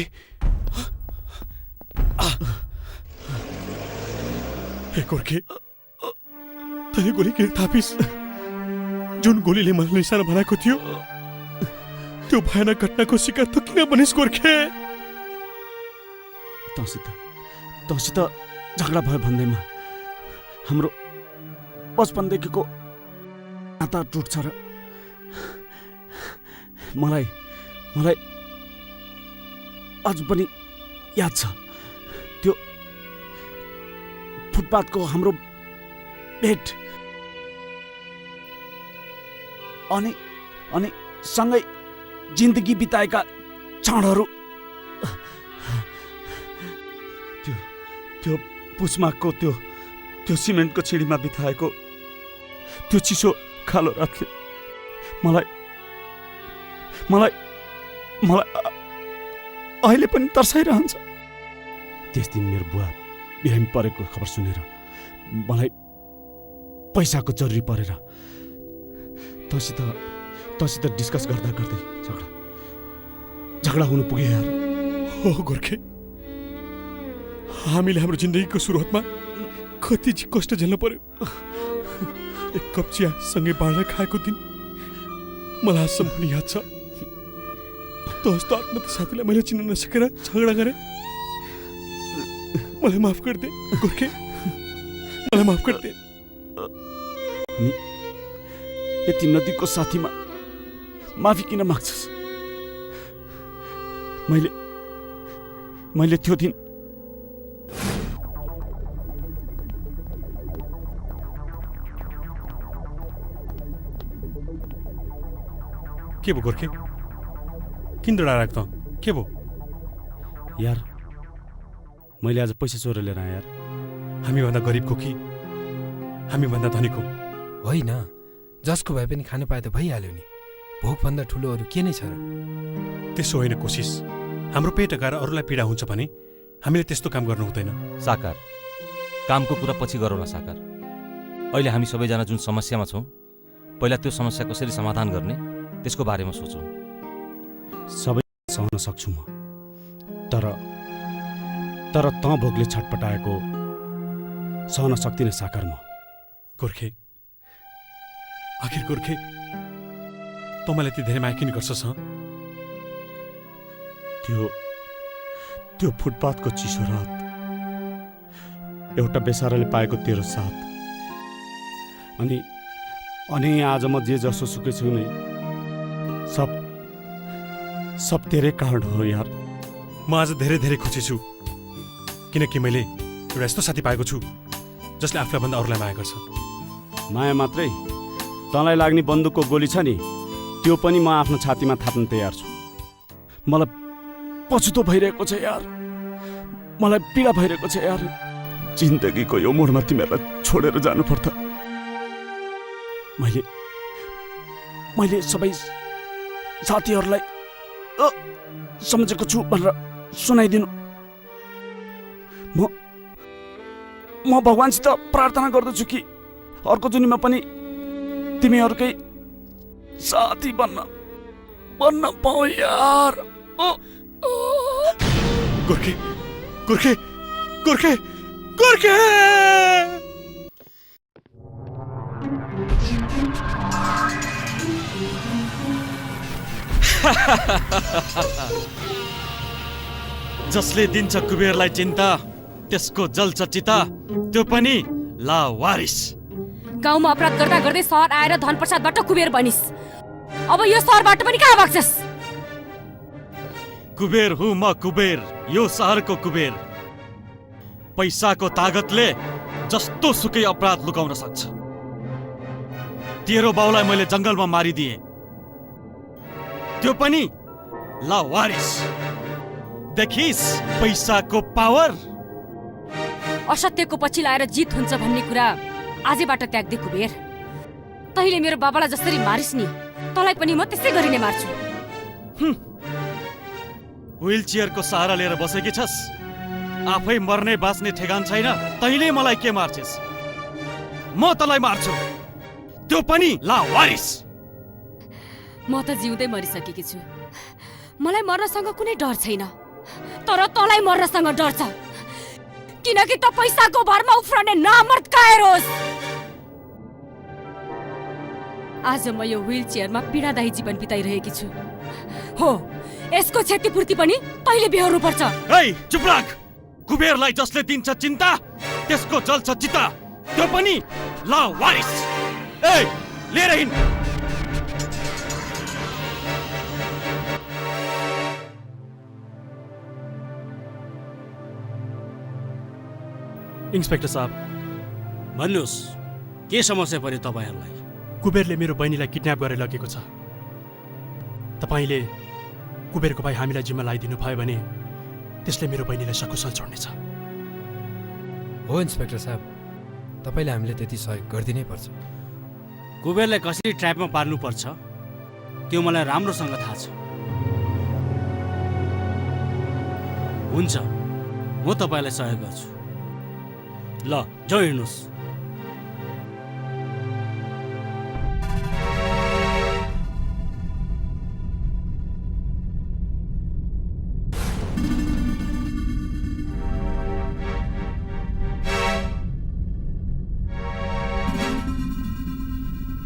हे गोर्खे तैँले गोली किन थापिस् जुन गोलीले मलाई निशाना बनाएको थियो त्यो भयानक घटनाको शिकार त किन बनिस् गोर्खे तँसित झगडा भयो भन्दैमा हाम्रो बचपनदेखिको नाता टुट्छ र मलाई अझ पनि याद छ त्यो फुटपाथको हाम्रो भेट अनि सँगै जिन्दगी बिताएका क्षणहरू त्यो पुसमाको त्यो सिमेन्टको छिडीमा बिताएको त्यो चिसो कालो रातले मलाई मलाई अहिले पनि तर्साइरहन्छ। त्यस दिन मेरो बुवा बिरामी परेको खबर सुनेर मलाई पैसाको जरुरी परेर तँसित डिस्कस गर्दा गर्दै झगडा हुनु पुग्यो यार। हो गोर्खे, हामीले हाम्रो जिन्दगीको सुरुवातमा कति कष्ट झेल्न पर्यो। एक कप चिया सँगै बाँडेर खाएको दिन मलाई आजसम्म पनि याद छ। जस्तो आत्मत साथीलाई मैले चिन्न नसकेर झगडा गरेँ। मलाई माफ गरिदे गोर्खे, मलाई माफ गरिदे। अनि यति नदीको साथीमा माफी किन माग्छस्? मैले त्यो दिन के भयो गोर्खे? किन डराएको त? के भयो? यार मैले आज पैसा चोरेर लिएर आएँ यार। हामीभन्दा गरिबको कि हामीभन्दा धनीको? होइन, जसको भए पनि खानु पाए त भइहाल्यो नि। भोकभन्दा ठुलो अरू के नै छ र? त्यसो होइन कोसिस। हाम्रो पेट अगाएर अरूलाई पीडा हुन्छ भने हामीले त्यस्तो काम गर्नु हुँदैन। साकार, कामको कुरा पछि गरौँ न साकार। अहिले हामी सबैजना जुन समस्यामा छौँ, पहिला त्यो समस्या कसरी समाधान गर्ने त्यसको बारेमा सोचौँ। सबै सहन सक्छु म, तर तँ भोकले छटपटाएको सहन सक्दिनँ साकार म। गोर्खे, आखिर गोर्खे तँ मलाई यति धेरै माया किन गर्छस्? त्यो फुटपाथको चिसो रात, एउटा बेसाराले पाएको तेरो साथ, अनि आज म जे जसो सुकै छु नै, सब तेरै कारण हो यार। म आज धेरै धेरै खुसी छु, किनकि मैले एउटा यस्तो साथी पाएको छु जसले आफूलाई भन्दा अरूलाई माया गर्छ। माया मात्रै? तँलाई लाग्ने बन्दुकको गोली छ नि, त्यो पनि म आफ्नो छातीमा थाप्न तयार छु। मलाई पछुतो भइरहेको छ यार, मलाई पीडा भइरहेको छ यार। जिन्दगीको यो मोडमा तिमीहरूलाई छोडेर जानु पर्छ। मैले सबै साथीहरूलाई सम्झेको छु भनेर सुनाइदिनु। म भगवानसित प्रार्थना गर्दछु कि अर्को जुनीमा पनि तिमीहरूकै साथी बन्न पाऊ यार। गोर्खे, गोर्खे, गोर्खे, गोर्खे! जसले दिन्छ कुबेरलाई चिन्ता, त्यसको जल्छ चिता, त्यो पनि लावारिस। गाउँमा अपराध गर्दा गर्दै सहर आएर धनप्रसादबाट कुबेर बनिस्। अब यो सहरबाट पनि कहाँ भाग्छस्? कुबेर हुँ म कुबेर, यो सहरको कुबेर। पैसाको तागतले जस्तो सुकै अपराध लुकाउन सक्छ। तेरो बाउलाई मैले जंगलमा मारिदिए, त्यो पनि लावारिस। देखिस् पैसाको पावर? असत्यको पछि लाएर जित हुन्छ भन्ने कुरा आजैबाट त्याग्दे कुबेर। तैँले मेरो बाबालाई जसरी मारिस् नि, तँलाई पनि म त्यसै गरी नै मार्छु। व्हील चेयरको सहारा लिएर बसेकी छस्, आफै मर्ने बाँच्ने ठेगान छैन, तैँले मलाई के मार्छस्? म तँलाई मार्छु, त्यो पनि लावारिस। म त जिउँदै मरिसकेकी छु, मलाई मर्नसँग कुनै डर छैन, तर तँलाई मर्नसँग डर छ, किनकि त पैसाको भरमा उफ्रने नामर्द कायर होस्। आज म यो व्हील चेयरमा पीडादायी जीवन बिताइरहेकी छु। हो, यसको क्षतिपूर्ति पनि तैँले बेहोर्नु पर्छ। ए चुप लाग! कुबेरलाई जसले दिन्छ चिन्ता, त्यसको जल्छ चिता, त्यो पनि लावारिस। ए लिएर हिँड। इन्सपेक्टर साहब, भन्नुहोस्, के समस्या पर्यो तपाईँहरूलाई? कुबेरले मेरो बहिनीलाई किडन्याप गरेर लगेको छ। तपाईँले कुबेरको भाइ हामीलाई जिम्मा लगाइदिनु भयो भने त्यसले मेरो बहिनीलाई सकुशल छोड्नेछ। हो इन्सपेक्टर साहब, तपाईँले हामीले त्यति सहयोग गरिदिनै पर्छ। कुबेरलाई कसरी ट्र्यापमा पार्नुपर्छ त्यो मलाई राम्रोसँग थाहा छ। हुन्छ, म तपाईँलाई सहयोग गर्छु। ल जाउँ हिँड्नुहोस्।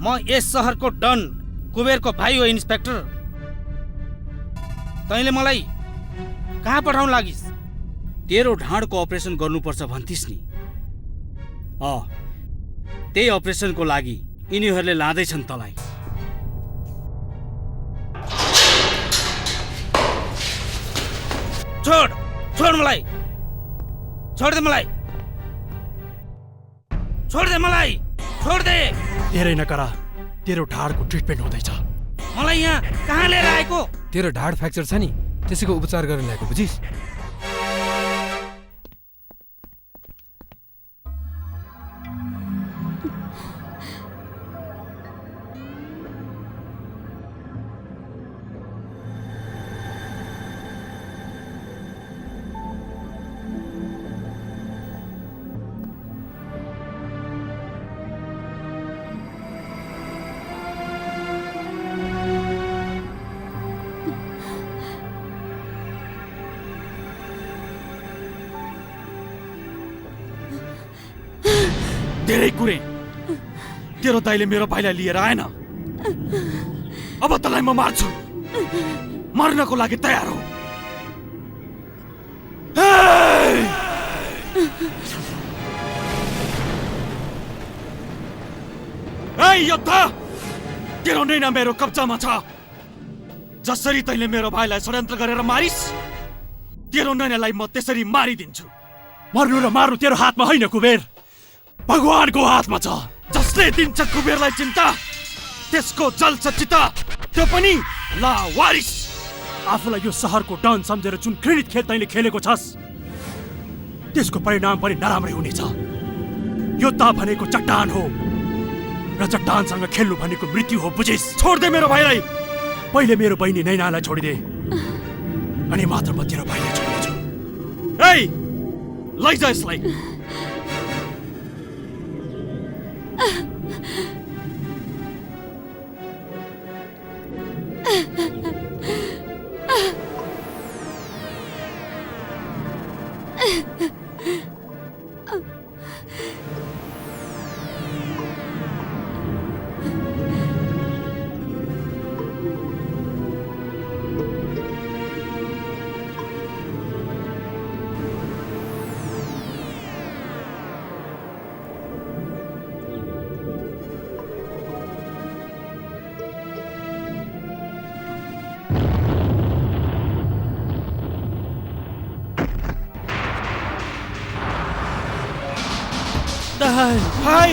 म यस सहरको डन कुबेरको भाइ हो इन्सपेक्टर। तैँले मलाई कहाँ पठाउन लागिस्? तेरो ढाडको अपरेसन गर्नुपर्छ भन्थिस् नि। त्यही अपरेसनको लागि यिनीहरूले लाँदैछन् तँलाई। छोड छोड मलाई, छोड दे मलाई, छोड दे मलाई, छोड दे। धेरै नकरा, तेरो ढाडको ट्रिटमेन्ट हुँदैछ। मलाई यहाँ कहाँ लिएर आएको? तेरो ढाड फ्र्याक्चर छ नि, त्यसैको उपचार गर्न ल्याएको, बुझिस्? धेरै कुरे तेरो दाइले मेरो भाइलाई लिएर आएन। अब तँलाई म मार्छु। मर्नको लागि तयार हो। योद्धा, तेरो नैना मेरो कब्जामा छ। जसरी तैँले मेरो भाइलाई षड्यन्त्र गरेर मारिस्, तेरो नैनालाई म त्यसरी मारिदिन्छु। मर्नु र मार्नु तेरो हातमा होइन कुबेर, भगवानको हातमा छ। जसले दिन्छ कुबेरलाई चिन्ता, त्यसको जल्छ चिता, त्यो पनि लावारिस। आफूलाई यो सहरको डन सम्झेर जुन घृणित खेल तैँले खेलेको छस्, त्यसको परिणाम पनि नराम्रै हुनेछ। योद्धा भनेको चट्टान हो र चट्टानसँग खेल्नु भनेको मृत्यु हो, बुझिस्? छोड दे मेरो भाइलाई। पहिले मेरो बहिनी नैनालाई छोडिदे, अनि मात्र म तेरो भाइलाई छोड्नेछु। लैजा यसलाई। भाइ,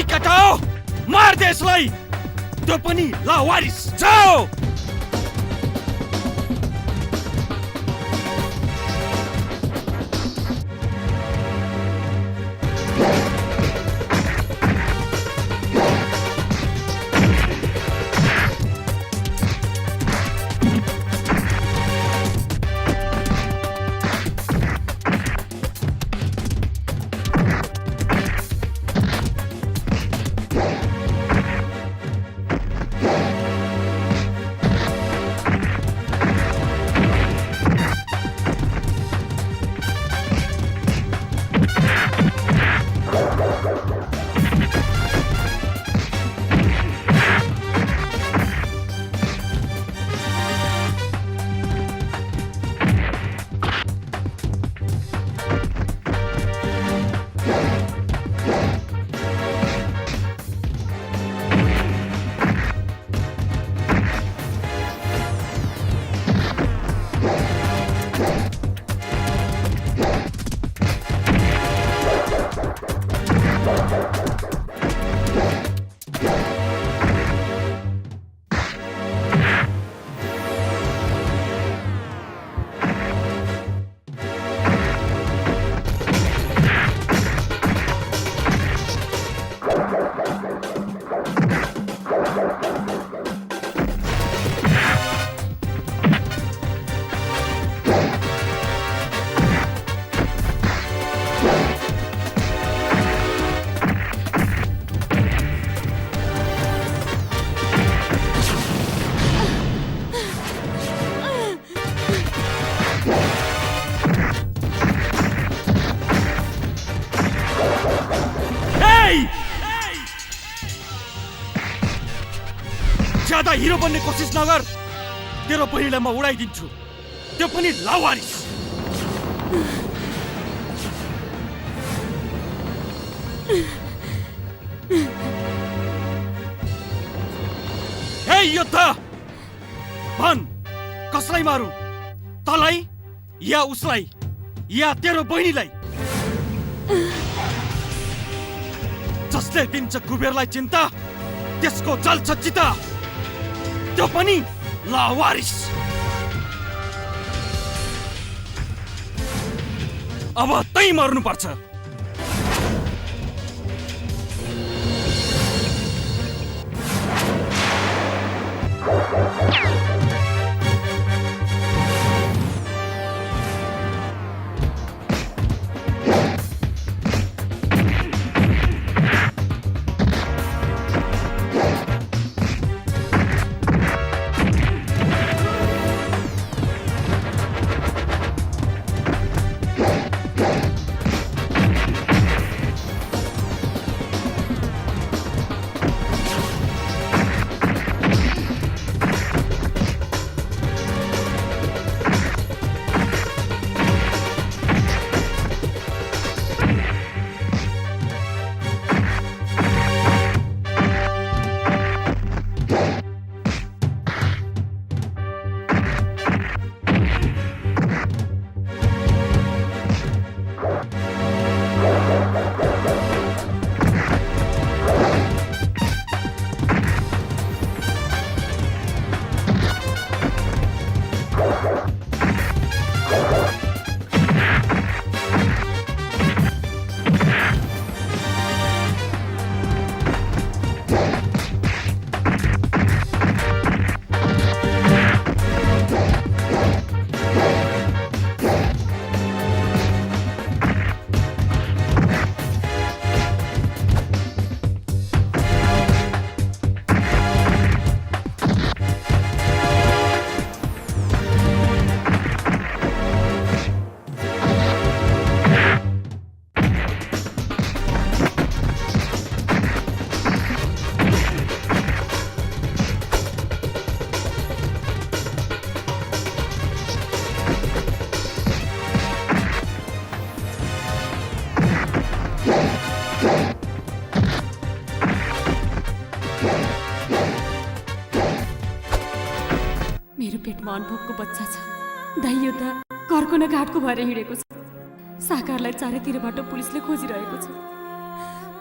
कटाओ, मार दे यसलाई। त्यो पनि लावारिस। जाओ। यता हिरो बन्ने कोसिस नगर, तेरो बहिनीलाई म उडाइदिन्छु, त्यो पनि लावारिस। हे योद्धा, भन कसलाई मारू, तलाई या उसलाई या तेरो बहिनीलाई? जसले दिन्छ कुबेरलाई चिन्ता, त्यसको जल्छ चिता, त्यो पनि लावारिस। अब तै मर्नुपर्छ। मेरो पेटमा अनुभवको बच्चा छ। दाइ यो त घरको न घाटको भएर हिँडेको छ। साकारलाई चारैतिरबाट पुलिसले खोजिरहेको छ।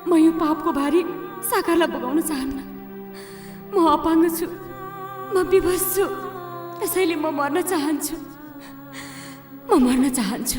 म यो पापको भारी साकारलाई बोकाउन चाहन्न। म अपाङ्ग छु, म विवश छु, त्यसैले म मर्न चाहन्छु। म मर्न चाहन्छु।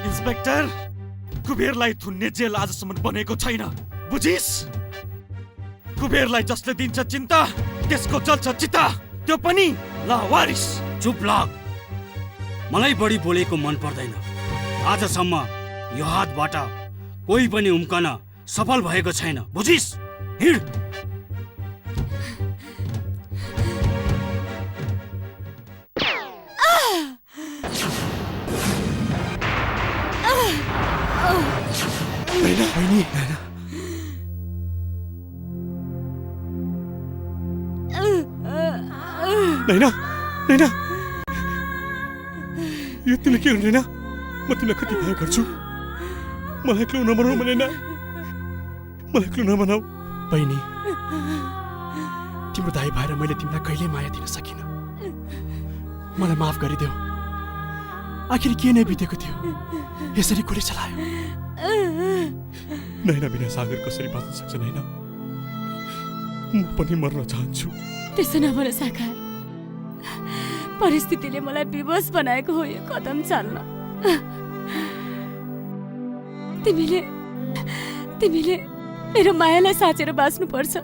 इन्स्पेक्टर, कुबेरलाई थुन्ने जेल आजसम्म बनेको छैन, बुझिस? कुबेरलाई जसले दिन्छ चिन्ता, त्यसको जल्छ चिता, त्यो पनि लावारिस। चुप लाग, मलाई बढी बोलेको मन पर्दैन। आजसम्म यो हातबाट कोही पनि उम्कन सफल भएको छैन, बुझिस? हिँड। बहिनी, नैना, नैना, यो तिमीले के गर्नु? नैना, म तिमीलाई कति माया गर्छु। मलाई एक्लो नबनाऊ नैना, मलाई एक्लो नबनाऊ। बहिनी, तिम्रो दाइ भएर मैले तिमीलाई कहिल्यै माया दिन सकिनँ। मलाई माफ गरिदेऊ। आखिर के नै बितेको थियो, यसरी गोली चलायो। नैना बिना सागर कसरी बाँच्न सक्छ नैना? म पनि मर्न चाहन्छु। त्यसो नभन साकार, परिस्थितिले मलाई विवश बनाएको हो यो कदम चाल्न। तिमीले मेरो मायालाई साँचेर बाँच्नुपर्छ।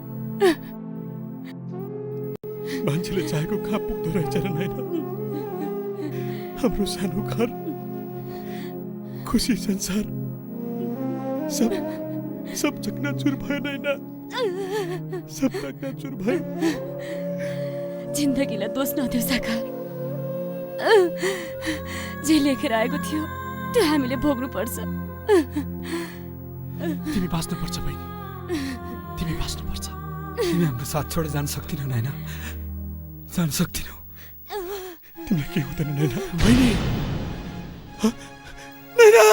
मान्छेले चाहेको कहाँ पुग्दो रहेछ र नैना? हाम्रो सानो घर, खुसी संसार सब चकनाचुर भयो नैना, सब चकनाचुर भयो। जिन्दगीलाई दोष नदेऊ साकार, जे लेखेर आएको थियो त्यो हामीले भोग्नुपर्छ। तिमी बाँच्नुपर्छ बहिनी, तिमी बाँच्नुपर्छ। तिमी हाम्रो साथ छोडेर जान सक्दिनौ नैना, जान सक्दिनौ। तिमीलाई के हुँदैन नैना? बहिनी नैना!